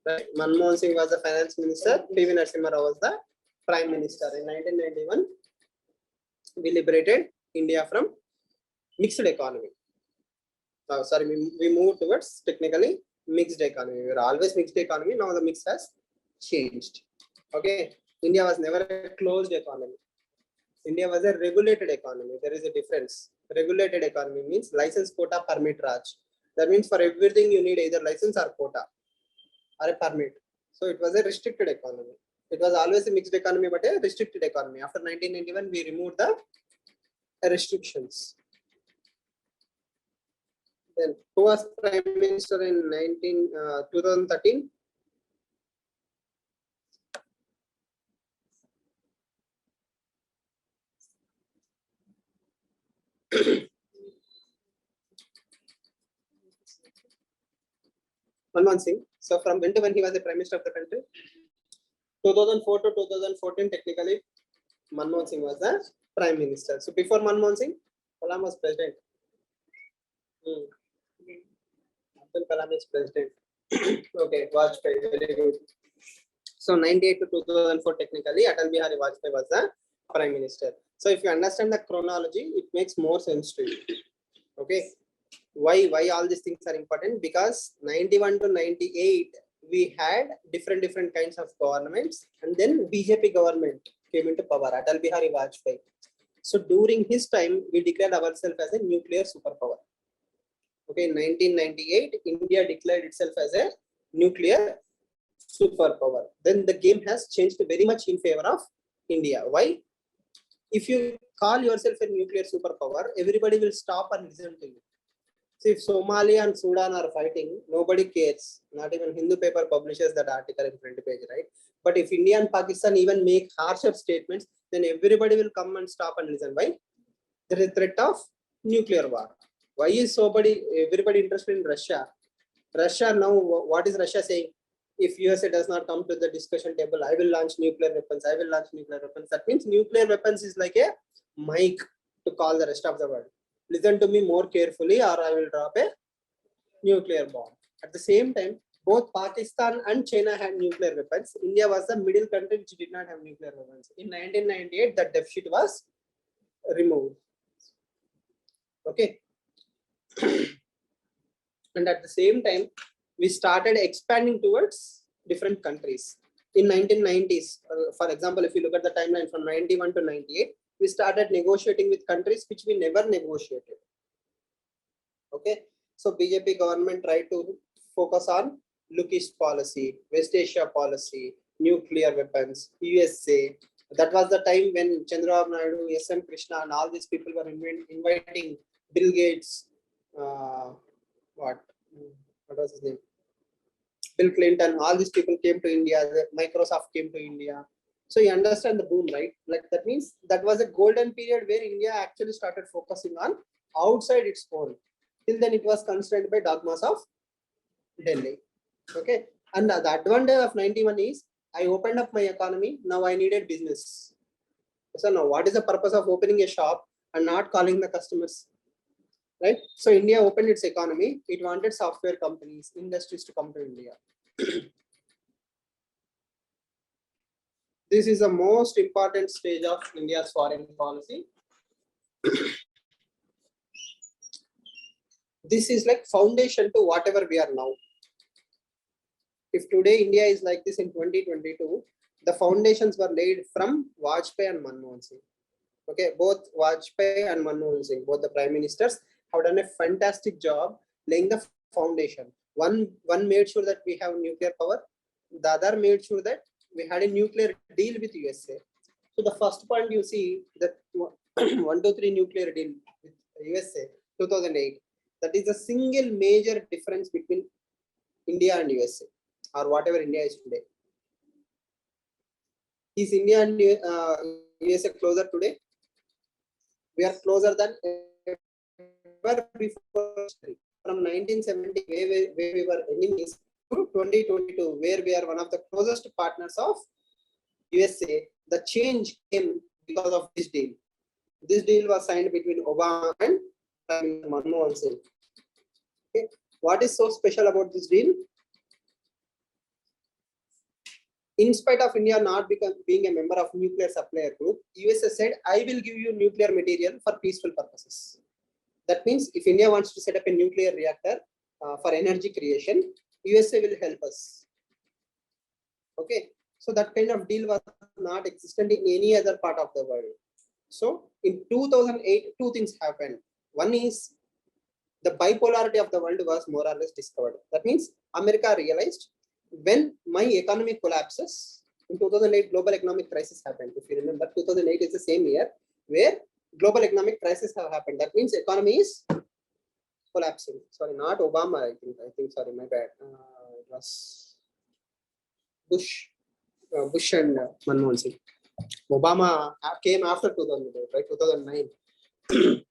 Right? Manmohan Singh was the finance minister. PV Narasimha Rao was the prime minister. In 1991, we liberated India from mixed economy. Sorry, we moved towards technically mixed economy. We were always mixed economy. Now the mix has changed. Okay, India was never a closed economy. India was a regulated economy. There is a difference. Regulated economy means license, quota, permit, Raj. That means for everything you need either license or quota or a permit. So it was a restricted economy. It was always a mixed economy, but a restricted economy. After 1991, we removed the restrictions. Then who was prime minister in 2013? Manmohan Singh. So from when to when he was the prime minister of the country? 2004 to 2014, technically, Manmohan Singh was the prime minister. So before Manmohan Singh, Kalam was president. Abdul Kalam is president. Okay, Vajpayee, very good. So 98 to 2004, technically, Atal Bihari Vajpayee was the prime minister. So if you understand the chronology, it makes more sense to you. Okay, why all these things are important? Because 91 to 98, we had different kinds of governments, and then BJP government came into power, Atal Bihari Vajpayee. So during his time, we declared ourselves as a nuclear superpower. Okay, in 1998, India declared itself as a nuclear superpower. Then the game has changed very much in favor of India. Why? If you call yourself a nuclear superpower, everybody will stop and listen to you. See, if Somalia and Sudan are fighting, nobody cares. Not even Hindu paper publishes that article in front page, right? But if India and Pakistan even make harsher statements, then everybody will come and stop and listen. Why? There is a threat of nuclear war. Why is everybody interested in Russia? Russia now, what is Russia saying? If USA does not come to the discussion table, I will launch nuclear weapons. I will launch nuclear weapons. That means nuclear weapons is like a mic to call the rest of the world. Listen to me more carefully, or I will drop a nuclear bomb. At the same time, both Pakistan and China had nuclear weapons. India was the middle country which did not have nuclear weapons. In 1998, the deficit was removed. Okay. And at the same time, we started expanding towards different countries. In 1990s, for example, if you look at the timeline from 91 to 98, we started negotiating with countries which we never negotiated. Okay, so BJP government tried to focus on Look East policy, West Asia policy, nuclear weapons, USA. That was the time when Chandrababu Naidu, S.M. Krishna, and all these people were inviting Bill Gates, what was his name? Bill Clinton, all these people came to India, Microsoft came to India. So you understand the boom, right? Like that means that was a golden period where India actually started focusing on outside its own. Till then it was constrained by dogmas of Delhi. Okay. And the advantage of 91 is I opened up my economy. Now I needed business. So now what is the purpose of opening a shop and not calling the customers? Right? So India opened its economy. It wanted software companies, industries to come to India. This is the most important stage of India's foreign policy. This is like foundation to whatever we are now. If today India is like this in 2022, the foundations were laid from Vajpayee and Manmohan Singh. Okay, both Vajpayee and Manmohan Singh, both the prime ministers, have done a fantastic job laying the foundation. One made sure that we have nuclear power. The other made sure that we had a nuclear deal with USA. So the first point you see that 1, 2, 3 nuclear deal with USA 2008. That is the single major difference between India and USA, or whatever India is today. Is India and USA closer today? We are closer than ever before. From 1970, where we were enemies, to 2022, where we are one of the closest partners of USA. The change came because of this deal. This deal was signed between Obama and Manmohan Singh. Okay. What is so special about this deal? In spite of India not being a member of nuclear supplier group, USA said, I will give you nuclear material for peaceful purposes. That means if India wants to set up a nuclear reactor for energy creation, USA will help us. Okay, so that kind of deal was not existent in any other part of the world. So in 2008, two things happened. One is the bipolarity of the world was more or less discovered. That means America realized when my economy collapses, in 2008, global economic crisis happened. If you remember, 2008 is the same year where global economic crisis have happened. That means economy is collapsing. Sorry, not Obama. I think. Sorry, my bad. It was Bush and Manmohan Singh. Obama came after 2008, right? 2009.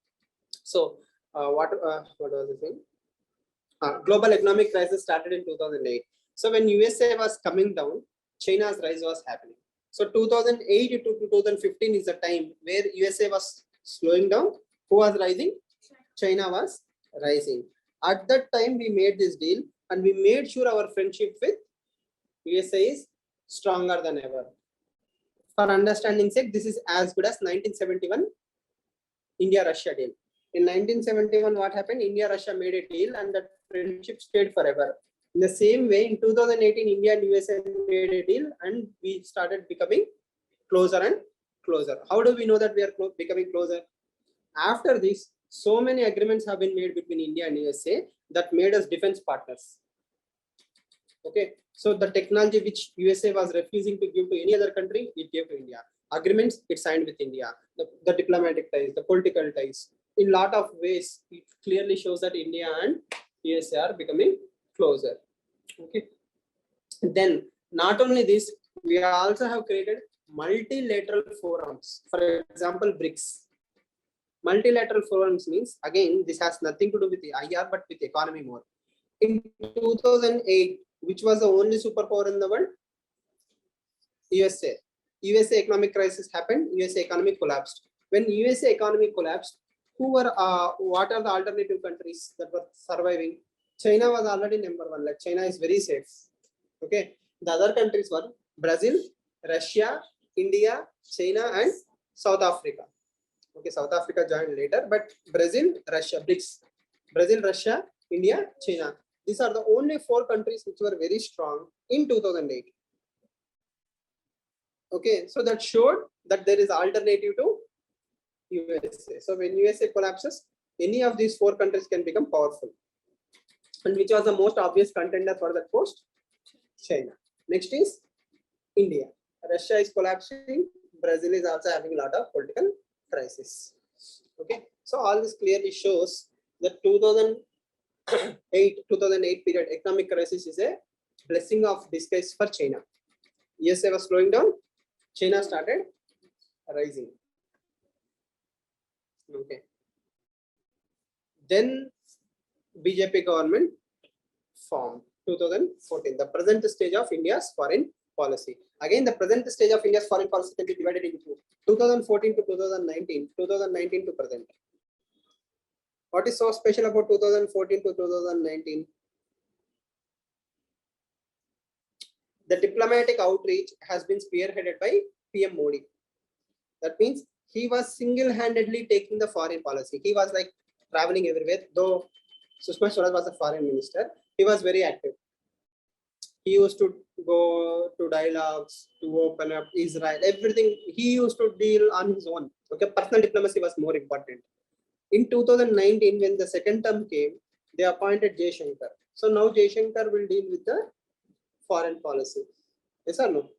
So what was the thing? Global economic crisis started in 2008. So when USA was coming down, China's rise was happening. So 2008 to 2015 is the time where USA was slowing down. Who was rising? China was rising. At that time, we made this deal and we made sure our friendship with USA is stronger than ever. For understanding sake, this is as good as 1971 India-Russia deal. In 1971, what happened? India-Russia made a deal and that friendship stayed forever. In the same way, in 2018, India and USA made a deal and we started becoming closer and closer. How do we know that we are becoming closer? After this, so many agreements have been made between India and USA that made us defense partners. Okay, so the technology which USA was refusing to give to any other country, it gave to India. Agreements, it signed with India. The diplomatic ties, the political ties. In a lot of ways, it clearly shows that India and USA are becoming closer. Okay. Then, not only this, we also have created multilateral forums. For example, BRICS. Multilateral forums means, again, this has nothing to do with the IR, but with economy more. In 2008, which was the only superpower in the world? USA. USA economic crisis happened, USA economy collapsed. When USA economy collapsed, what are the alternative countries that were surviving? China was already number one, like China is very safe. Okay. The other countries were Brazil, Russia, India, China, and South Africa. Okay, South Africa joined later, but Brazil, Russia, BRICS. Brazil, Russia, India, China. These are the only 4 countries which were very strong in 2008. Okay, so that showed that there is alternative to USA. So when USA collapses, any of these 4 countries can become powerful. And which was the most obvious contender for that post? China. Next is India. Russia is collapsing. Brazil is also having a lot of political crisis. Okay, so all this clearly shows that 2008 period economic crisis is a blessing of disguise for China. USA was slowing down. China started rising. Okay. Then BJP government formed 2014. The present stage of India's foreign policy. Again, the present stage of India's foreign policy can be divided into 2014 to 2019, 2019 to present. What is so special about 2014 to 2019? The diplomatic outreach has been spearheaded by PM Modi. That means he was single-handedly taking the foreign policy. He was like traveling everywhere. Though Sushma Swaraj was a foreign minister, he was very active. He used to go to dialogues, to open up Israel, everything. He used to deal on his own. Okay, personal diplomacy was more important. In 2019, when the second term came, they appointed Jaishankar. So now Jaishankar will deal with the foreign policy. Yes or no?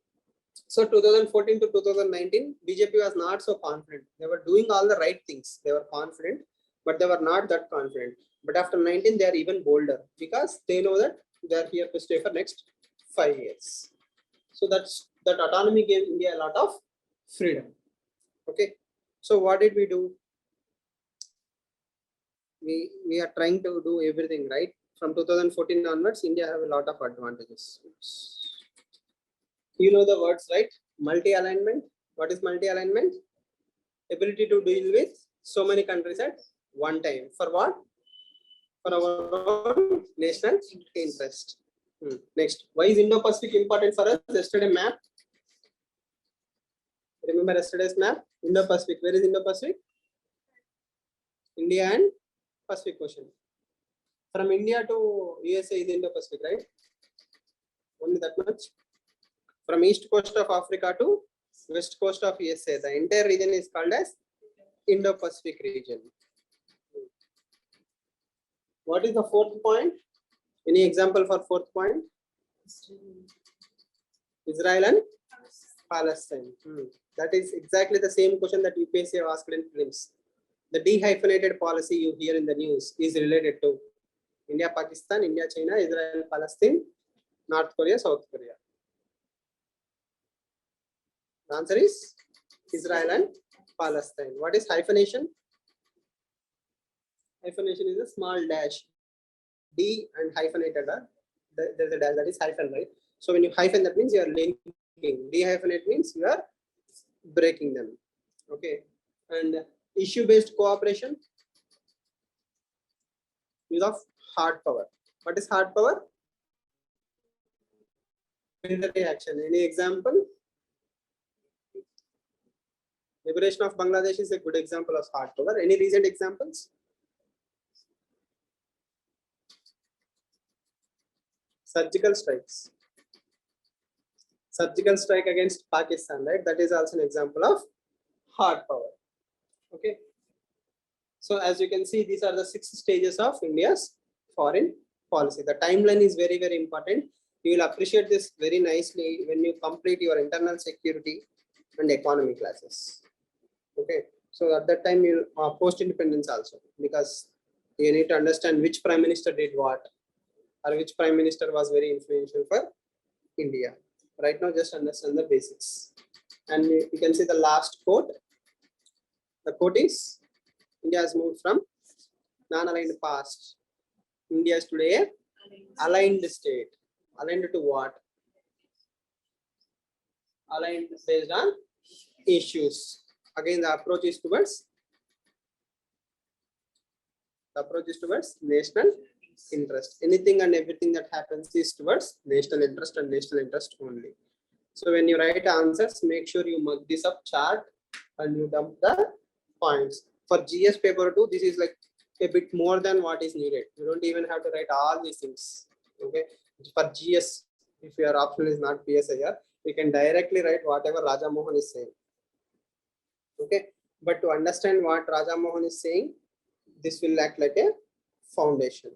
So 2014 to 2019, BJP was not so confident. They were doing all the right things. They were confident, but they were not that confident. But after 19, they are even bolder because they know that they are here to stay for next 5 years. So that autonomy gave India a lot of freedom. Okay. So what did we do? We are trying to do everything right. From 2014 onwards, India have a lot of advantages. You know the words, right? Multi-alignment. What is multi-alignment? Ability to deal with so many countries at one time. For what? For our own national interest. Next, why is Indo-Pacific important for us? Yesterday map. Remember yesterday's map? Indo-Pacific. Where is Indo-Pacific? India and Pacific Ocean. From India to USA is Indo-Pacific, right? Only that much. From east coast of Africa to west coast of USA, the entire region is called as Indo-Pacific region. What is the 4th point? Any example for 4th point? Israel and Palestine. That is exactly the same question that UPSC asked in prelims. The dehyphenated policy you hear in the news is related to India, Pakistan, India, China, Israel, Palestine, North Korea, South Korea. The answer is Israel and Palestine. What is hyphenation? Hyphenation is a small dash. D and hyphenated are there's a dash, that is hyphen, right? So when you hyphen, that means you are linking. Dehyphenate means you are breaking them. Okay. And issue-based cooperation, use of hard power. What is hard power? Military action. Any example? Liberation of Bangladesh is a good example of hard power. Any recent examples? Surgical strikes. Surgical strike against Pakistan, right? That is also an example of hard power. Okay. So as you can see, these are the 6 stages of India's foreign policy. The timeline is very, very important. You will appreciate this very nicely when you complete your internal security and economy classes. Okay. So at that time, you'll post-independence also, because you need to understand which prime minister did what, or which prime minister was very influential for India. Right now, just understand the basics. And you can see the last quote. The quote is, India has moved from non-aligned past. India is today a aligned state. Aligned to what? Aligned based on issues. Again, the approach is towards national interest. Anything and everything that happens is towards national interest and national interest only. So when you write answers, make sure you mug this up chart and you dump the points. For GS paper 2, this is like a bit more than what is needed. You don't even have to write all these things. Okay, for GS, if your option is not PSIR, you can directly write whatever Raja Mohan is saying. Okay, but to understand what Raja Mohan is saying, this will act like a foundation.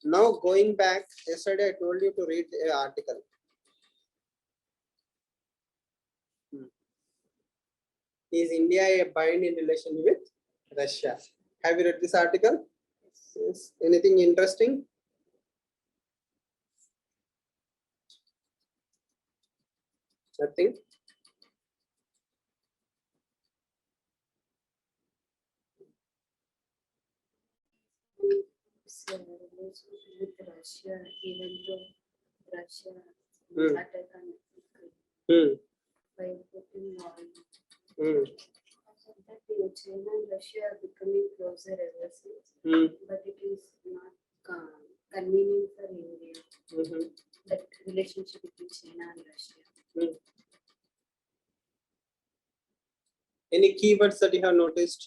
Now going back, yesterday I told you to read the article. Is India a bind in relation with Russia? Have you read this article? Yes. Anything interesting? Nothing. Relationship with Russia, even though Russia Hmm. attack on Ukraine Hmm. by putting oil. Hmm. That China and Russia are becoming closer ever since, Hmm. but it is not convenient for India. Mhm. That relationship between China and Russia. Hmm. Any keywords that you have noticed?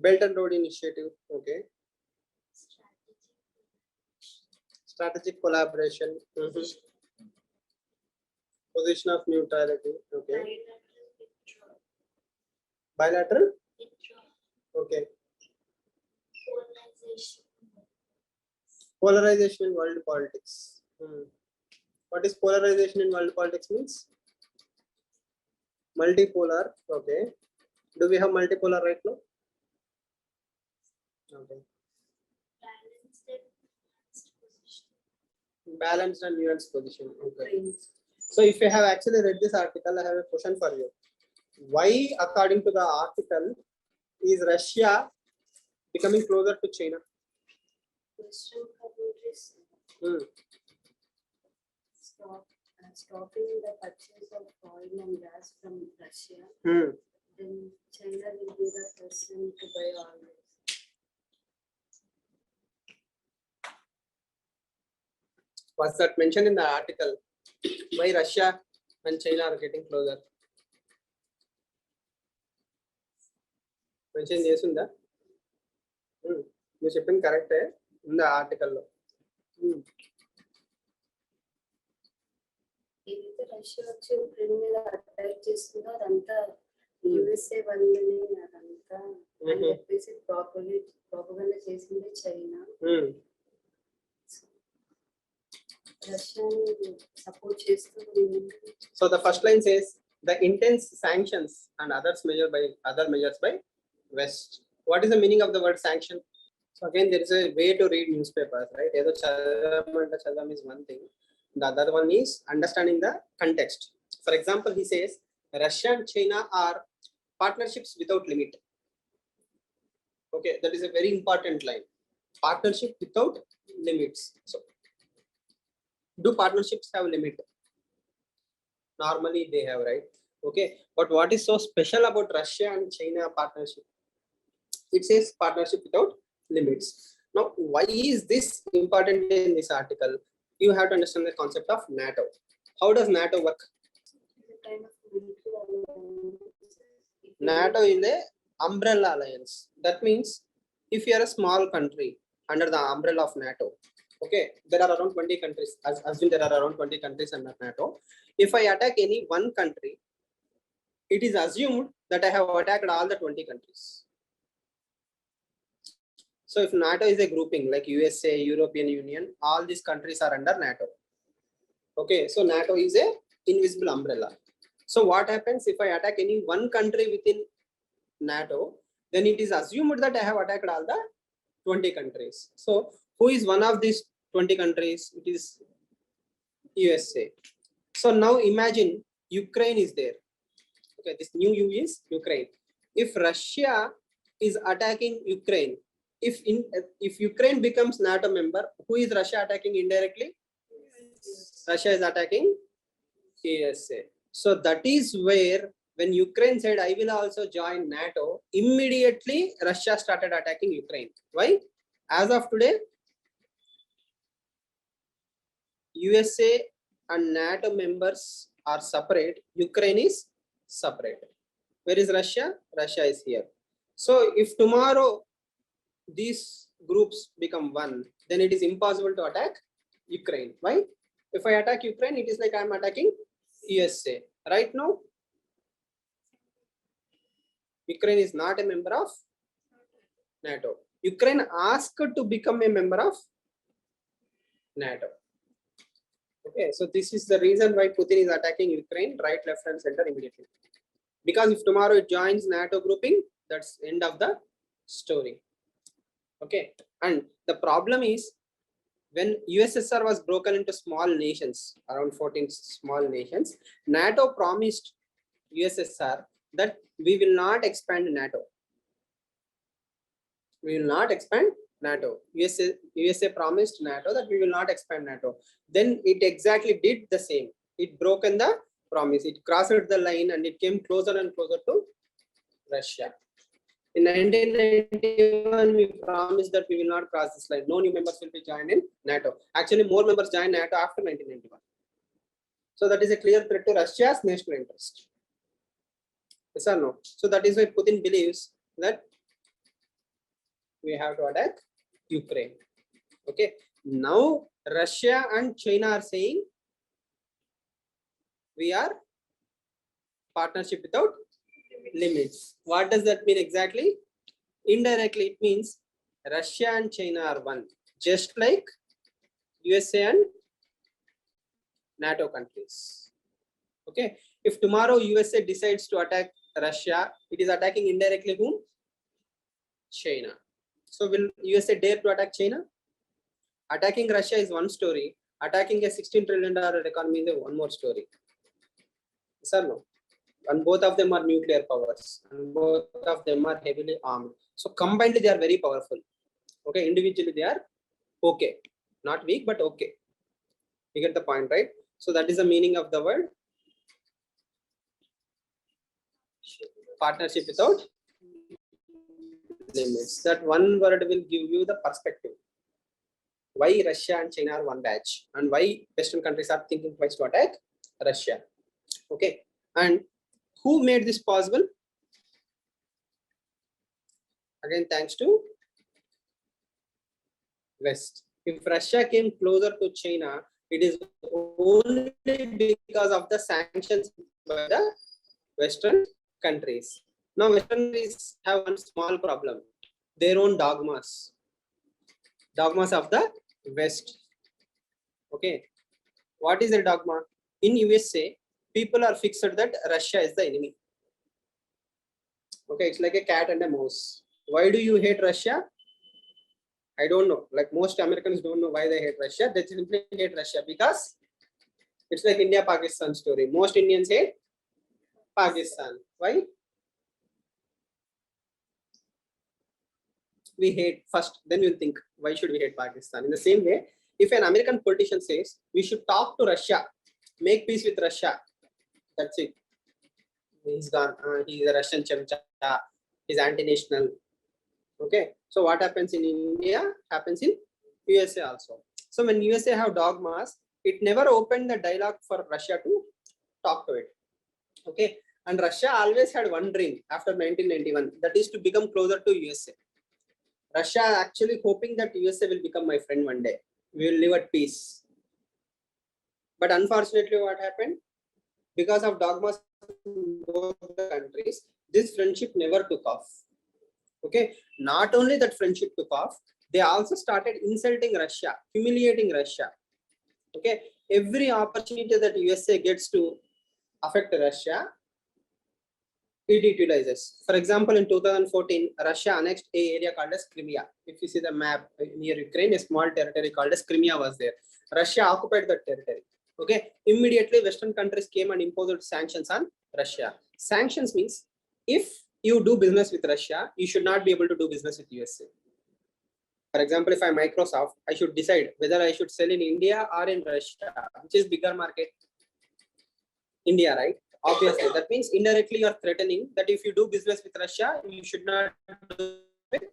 Belt and Road Initiative. Okay. Strategic collaboration. Mhm. Position of neutrality. Okay. Bilateral. Okay. Polarization in world politics. Hmm. What is polarization in world politics means? Multipolar. Okay. Do we have multipolar right now? Okay. Balanced and nuanced position. Okay. Ukraine. So if you have actually read this article, I have a question for you. Why, according to the article, is Russia becoming closer to China? Western countries Hmm. stopping the purchase of oil and gas from Russia, Hmm. then China will be the person to buy all this. Was that mentioned in the article? Why Russia and China are getting closer? Mention చేసిందా? మీరు చెప్పింది కరెక్టే ఉంది ఆర్టికల్లో. ఏదైతే Russia వచ్చి Ukraine మీద attack చేస్తుందో అదంతా యుఎస్ఏ వల్లనే అదంతా అని చెప్పేసి ప్రాపగండా చేసింది చైనా. రష్యాని సపోర్ట్ చేస్తూ. So the first line says the intense sanctions and other measures by West. What is the meaning of the word sanction? So again, there is a way to read newspapers, right? Either chadam is one thing. The other one is understanding the context. For example, he says Russia and China are partnerships without limit. Okay, that is a very important line. Partnership without limits. So, do partnerships have limit? Normally they have, right? Okay, but what is so special about Russia and China partnership? It says partnership without limits. Now, why is this important in this article? You have to understand the concept of NATO. How does NATO work? NATO is a umbrella alliance. That means if you are a small country under the umbrella of NATO, okay, there are around 20 countries. Assume there are around 20 countries under NATO. If I attack any one country, it is assumed that I have attacked all the 20 countries. So if NATO is a grouping like USA, European Union, all these countries are under NATO. Okay, so NATO is a invisible umbrella. So what happens if I attack any one country within NATO, then it is assumed that I have attacked all the 20 countries. So who is one of these 20 countries? It is USA. So now imagine Ukraine is there. Okay, this new U is Ukraine. If Russia is attacking Ukraine, if Ukraine becomes NATO member, who is Russia attacking indirectly? Russia is attacking USA. So that is where when Ukraine said I will also join NATO, immediately Russia started attacking Ukraine. Why? As of today, USA and NATO members are separate. Ukraine is separate. Where is Russia? Russia is here. So if tomorrow these groups become one, then it is impossible to attack Ukraine. Why? If I attack Ukraine, it is like I am attacking USA. Right now, Ukraine is not a member of NATO. Ukraine asked to become a member of NATO. Okay, so this is the reason why Putin is attacking Ukraine, right, left, and center immediately. Because if tomorrow it joins NATO grouping, that's end of the story. Okay, and the problem is when USSR was broken into small nations, around 14 small nations, NATO promised USSR that we will not expand NATO. We will not expand NATO. USA promised NATO that we will not expand NATO. Then it exactly did the same. It broken the promise. It crossed the line and it came closer and closer to Russia. In 1991, we promised that we will not cross this line. No new members will be joined in NATO. Actually, more members joined NATO after 1991. So that is a clear threat to Russia's national interest. Yes or no? So that is why Putin believes that we have to attack Ukraine. Okay. Now Russia and China are saying we are partnership without limits. What does that mean exactly? Indirectly, it means Russia and China are one, just like USA and NATO countries. Okay. If tomorrow USA decides to attack Russia, it is attacking indirectly whom? China. So will USA dare to attack China? Attacking Russia is one story. Attacking a $16 trillion economy is one more story. Yes or no? And both of them are nuclear powers. And both of them are heavily armed. So combined, they are very powerful. Okay, individually they are okay. Not weak, but okay. You get the point, right? So that is the meaning of the word partnership without limits. That one word will give you the perspective. Why Russia and China are one batch and why Western countries are thinking twice to attack Russia. Okay. And who made this possible? Again, thanks to West. If Russia came closer to China, it is only because of the sanctions by the Western countries. Now, Western countries have one small problem, their own dogmas. Dogmas of the West. Okay. What is the dogma? In USA, people are fixed that Russia is the enemy. Okay, it's like a cat and a mouse. Why do you hate Russia? I don't know. Like most Americans don't know why they hate Russia. They simply hate Russia because it's like India-Pakistan story. Most Indians hate Pakistan. Why? We hate first, then we'll think, why should we hate Pakistan? In the same way, if an American politician says, we should talk to Russia, make peace with Russia, that's it. He's gone. He's a Russian chamcha. He's anti-national. Okay. So what happens in India happens in USA also. So when USA have dogmas, it never opened the dialogue for Russia to talk to it. Okay. And Russia always had one dream after 1991, that is to become closer to USA. Russia actually hoping that USA will become my friend one day. We will live at peace. But unfortunately, what happened? Because of dogmas in both the countries, this friendship never took off. Okay. Not only that friendship took off, they also started insulting Russia, humiliating Russia. Okay. Every opportunity that USA gets to affect Russia, it utilizes. For example, in 2014, Russia annexed an area called as Crimea. If you see the map near Ukraine, a small territory called as Crimea was there. Russia occupied that territory. Okay. Immediately, Western countries came and imposed sanctions on Russia. Sanctions means if you do business with Russia, you should not be able to do business with USA. For example, if I'm Microsoft, I should decide whether I should sell in India or in Russia, which is bigger market. India, right? Obviously, that means indirectly you're threatening that if you do business with Russia, you should not do with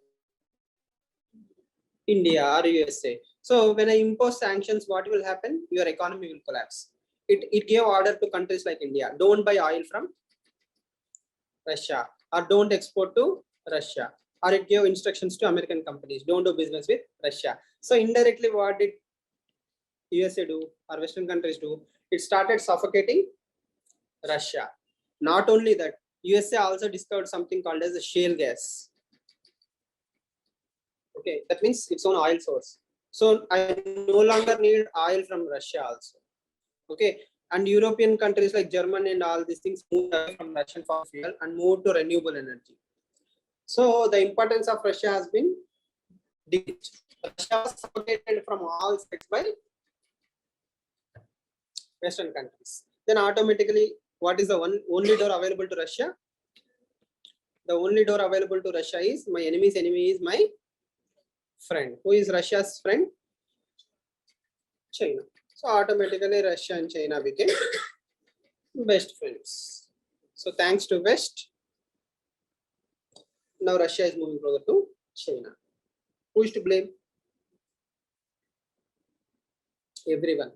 India or USA. So when I impose sanctions, what will happen? Your economy will collapse. It gave order to countries like India, don't buy oil from Russia, or don't export to Russia, or it gave instructions to American companies, don't do business with Russia. So indirectly, what did USA do or Western countries do? It started suffocating Russia. Not only that, USA also discovered something called as a shale gas. Okay, that means its own oil source. So I no longer need oil from Russia also. Okay, and European countries like Germany and all these things moved away from Russian fossil fuel and moved to renewable energy. So the importance of Russia has been decreased. Russia was suffocated from all sides by Western countries. Then automatically, what is the only door available to Russia? The only door available to Russia is my enemy's enemy is my friend. Who is Russia's friend? China. So automatically Russia and China became best friends. So thanks to West, now Russia is moving closer to China. Who is to blame? Everyone.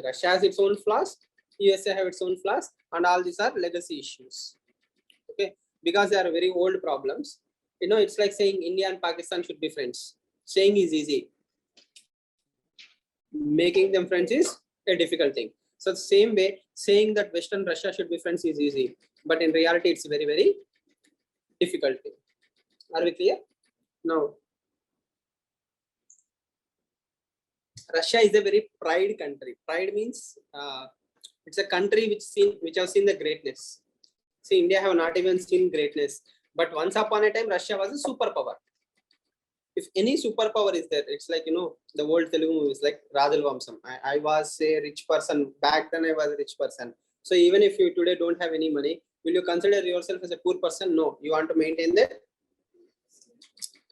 Russia has its own flaws, USA have its own flaws, and all these are legacy issues. Okay, because they are very old problems. You know, it's like saying India and Pakistan should be friends. Saying is easy. Making them friends is a difficult thing. So the same way, saying that Western Russia should be friends is easy, but in reality, it's very, very difficult thing. Are we clear? Now, Russia is a very pride country. Pride means it's a country which have seen the greatness. See, India have not even seen greatness, but once upon a time, Russia was a superpower. If any superpower is there, it's like, you know, the old Telugu movies like Rajal Vamsam. I was a rich person. Back then I was a rich person. So even if you today don't have any money, will you consider yourself as a poor person? No, you want to maintain the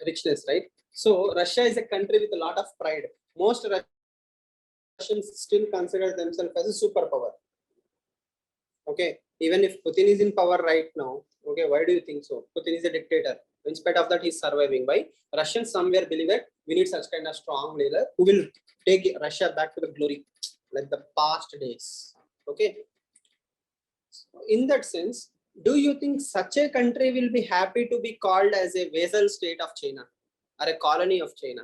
richness, right? So Russia is a country with a lot of pride. Most Russians still consider themselves as a superpower. Okay, even if Putin is in power right now, okay, why do you think so? Putin is a dictator. In spite of that, he's surviving. Why? Russians somewhere believe that we need such kind of strong leader who will take Russia back to the glory, like the past days. Okay. In that sense, do you think such a country will be happy to be called as a vassal state of China or a colony of China?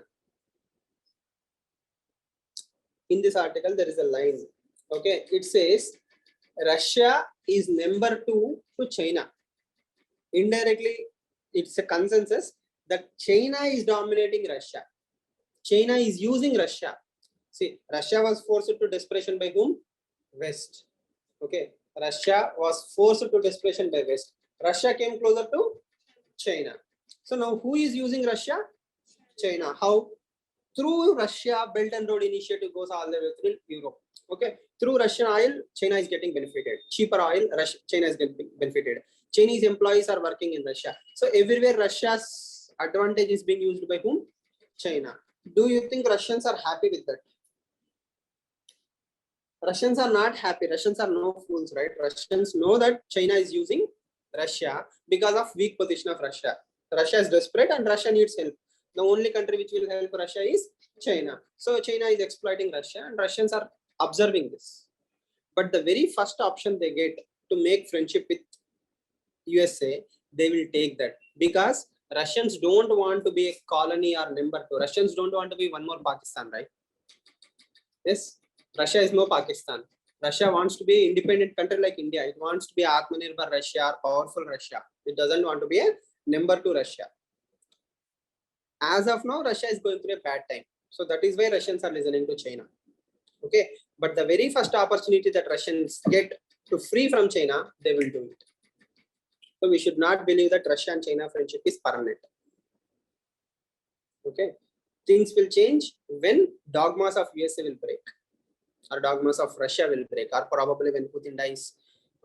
In this article, there is a line. Okay, it says Russia is number 2 to China. Indirectly, it's a consensus that China is dominating Russia. China is using Russia. See, Russia was forced to desperation by whom? West. Okay, Russia was forced to desperation by West. Russia came closer to China. So now who is using Russia? China. How? Through Russia, Belt and Road Initiative goes all the way through Europe. Okay, through Russian oil, China is getting benefited. Cheaper oil, China is getting benefited. Chinese employees are working in Russia. So everywhere Russia's advantage is being used by whom? China. Do you think Russians are happy with that? Russians are not happy. Russians are no fools, right? Russians know that China is using Russia because of weak position of Russia. Russia is desperate and Russia needs help. The only country which will help Russia is China. So China is exploiting Russia and Russians are observing this. But the very first option they get to make friendship with USA, they will take that because Russians don't want to be a colony or number 2. Russians don't want to be one more Pakistan, right? Yes, Russia is no Pakistan. Russia wants to be an independent country like India. It wants to be Atmanirbhar Russia or powerful Russia. It doesn't want to be a number 2 Russia. As of now, Russia is going through a bad time. So that is why Russians are listening to China. Okay, but the very first opportunity that Russians get to free from China, they will do it. So we should not believe that Russia and China friendship is permanent. Okay, things will change when dogmas of USA will break, or dogmas of Russia will break, or probably when Putin dies.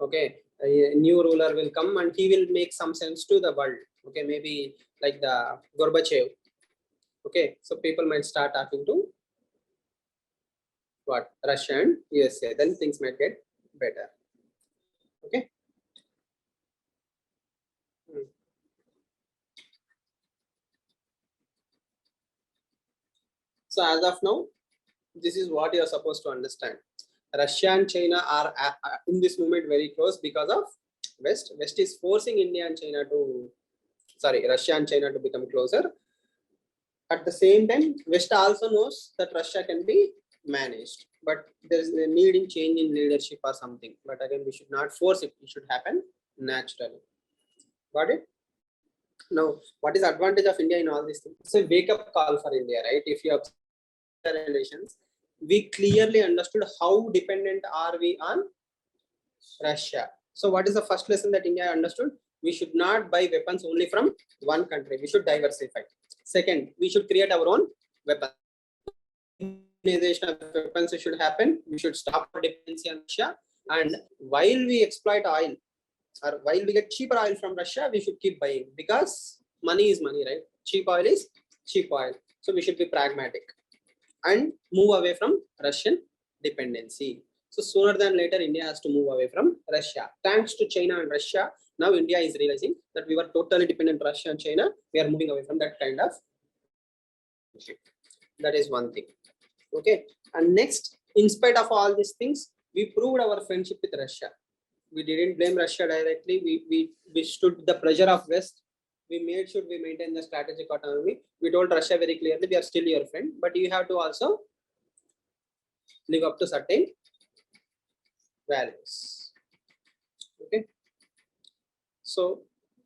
Okay, a new ruler will come and he will make some sense to the world. Okay, maybe like the Gorbachev. Okay, so people might start talking to what? Russia and USA. Then things might get better. Okay. So as of now, this is what you are supposed to understand. Russia and China are in this moment very close because of West. West is forcing India and China to, Russia and China to become closer. At the same time, West also knows that Russia can be managed, but there is a need in change in leadership or something. But again, we should not force it. It should happen naturally. Got it? Now, what is the advantage of India in all these things? It's a wake-up call for India, right? If you observe relations, we clearly understood how dependent are we on Russia. So what is the first lesson that India understood? We should not buy weapons only from one country. We should diversify. Second, we should create our own weapons. Of weapons should happen. We should stop our dependency on Russia. And while we exploit oil, or while we get cheaper oil from Russia, we should keep buying, because money is money, right? Cheap oil is cheap oil. So we should be pragmatic and move away from Russian dependency. So sooner than later, India has to move away from Russia. Thanks to China and Russia, now India is realizing that we were totally dependent on Russia and China. We are moving away from that kind of. That is one thing. Okay. And next, in spite of all these things, we proved our friendship with Russia. We didn't blame Russia directly. We stood the pressure of West. We made sure we maintain the strategic autonomy. We told Russia very clearly, we are still your friend, but you have to also live up to certain values. Okay. So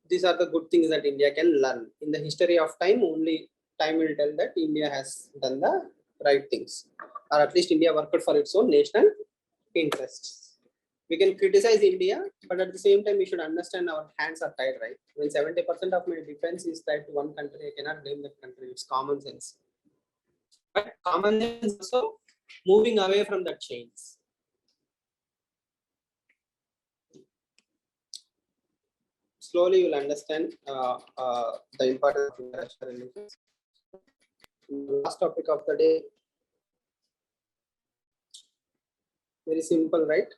these are the good things that India can learn. In the history of time, only time will tell that India has done the right things, or at least India worked for its own national interests. We can criticize India, but at the same time, we should understand our hands are tied, right? When 70% of my defense is tied to one country, I cannot blame that country. It's common sense. But common sense also moving away from the chains. Slowly, you will understand the importance of international relations. Last topic of the day. Very simple, right?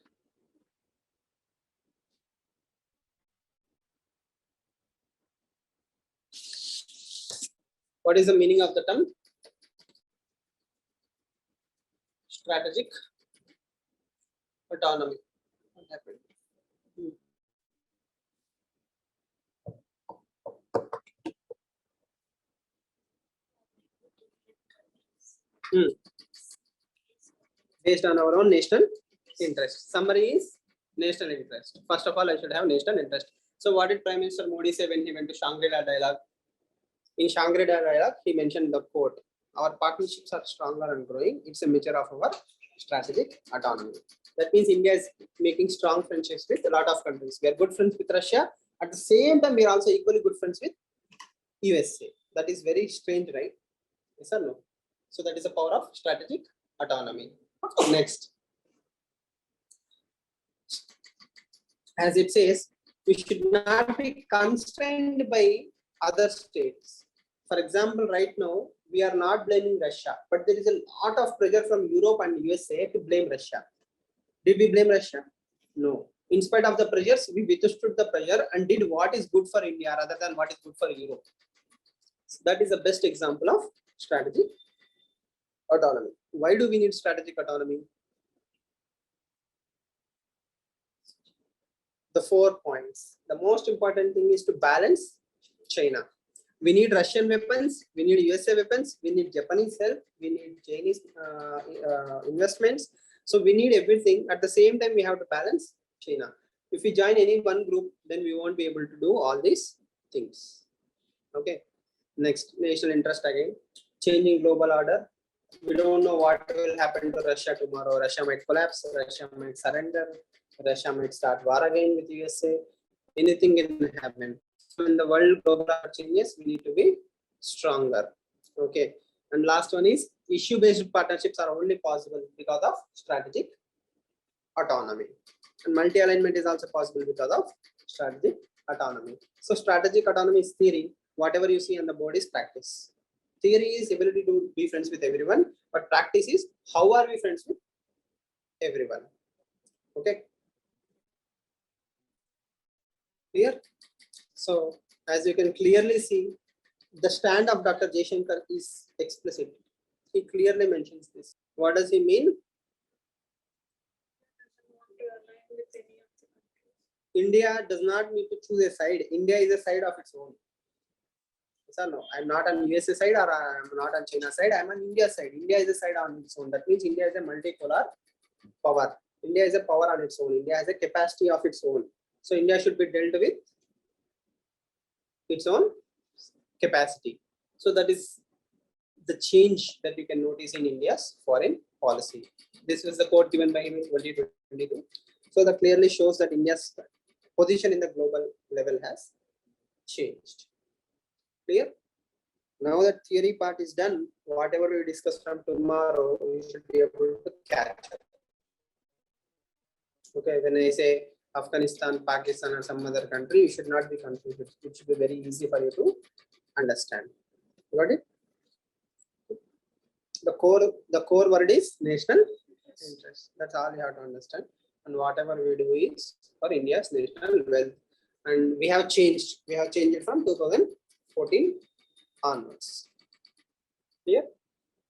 What is the meaning of the term? Strategic autonomy. What happened? Based on our own national interest. Summary is national interest. First of all, I should have national interest. So what did Prime Minister Modi say when he went to Shangri-La dialogue? In Shangri-La dialogue, he mentioned the quote, "Our partnerships are stronger and growing. It's a measure of our strategic autonomy." That means India is making strong friendships with a lot of countries. We are good friends with Russia. At the same time, we are also equally good friends with USA. That is very strange, right? Yes or no? So that is the power of strategic autonomy. Next, as it says, we should not be constrained by other states. For example, right now, we are not blaming Russia, but there is a lot of pressure from Europe and USA to blame Russia. Did we blame Russia? No. In spite of the pressures, we withstood the pressure and did what is good for India rather than what is good for Europe. So that is the best example of strategic autonomy. Why do we need strategic autonomy? The 4 points. The most important thing is to balance China. We need Russian weapons, we need USA weapons, we need Japanese help, we need Chinese investments. So we need everything. At the same time, we have to balance China. If we join any one group, then we won't be able to do all these things. Okay. Next, national interest again. Changing global order. We don't know what will happen to Russia tomorrow. Russia might collapse, Russia might surrender, Russia might start war again with USA. Anything can happen. So in the world global order changes, we need to be stronger. Okay. And last one is issue-based partnerships are only possible because of strategic autonomy. And multi-alignment is also possible because of strategic autonomy. So strategic autonomy is theory. Whatever you see on the board is practice. Theory is ability to be friends with everyone, but practice is how are we friends with everyone. Okay. Clear? So as you can clearly see, the stand of Dr. Jaishankar is explicit. He clearly mentions this. What does he mean? India does not need to choose a side. India is a side of its own. Yes or no? I'm not on USA side or I'm not on China side. I'm on India side. India is a side on its own. That means India is a multipolar power. India is a power on its own. India has a capacity of its own. So India should be dealt with its own capacity. So that is the change that you can notice in India's foreign policy. This was the quote given by him in 2022. So that clearly shows that India's position in the global level has changed. Clear? Now that theory part is done, whatever we discuss from tomorrow, you should be able to catch up. Okay, when I say Afghanistan, Pakistan, or some other country, you should not be confused. It should be very easy for you to understand. Got it? The core word is national interest. That's all you have to understand. And whatever we do is for India's national wealth. And we have changed. We have changed it from 2014 onwards. Clear?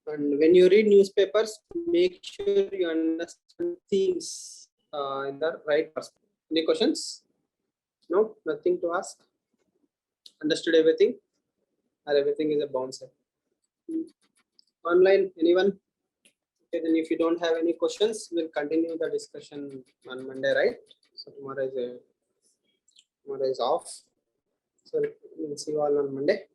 And when you read newspapers, make sure you understand themes in the right perspective. Any questions? No, nothing to ask. Understood everything? Or everything is a bouncer? Online, anyone? Okay, then if you don't have any questions, we'll continue the discussion on Monday, right? So tomorrow is off. So we'll see you all on Monday.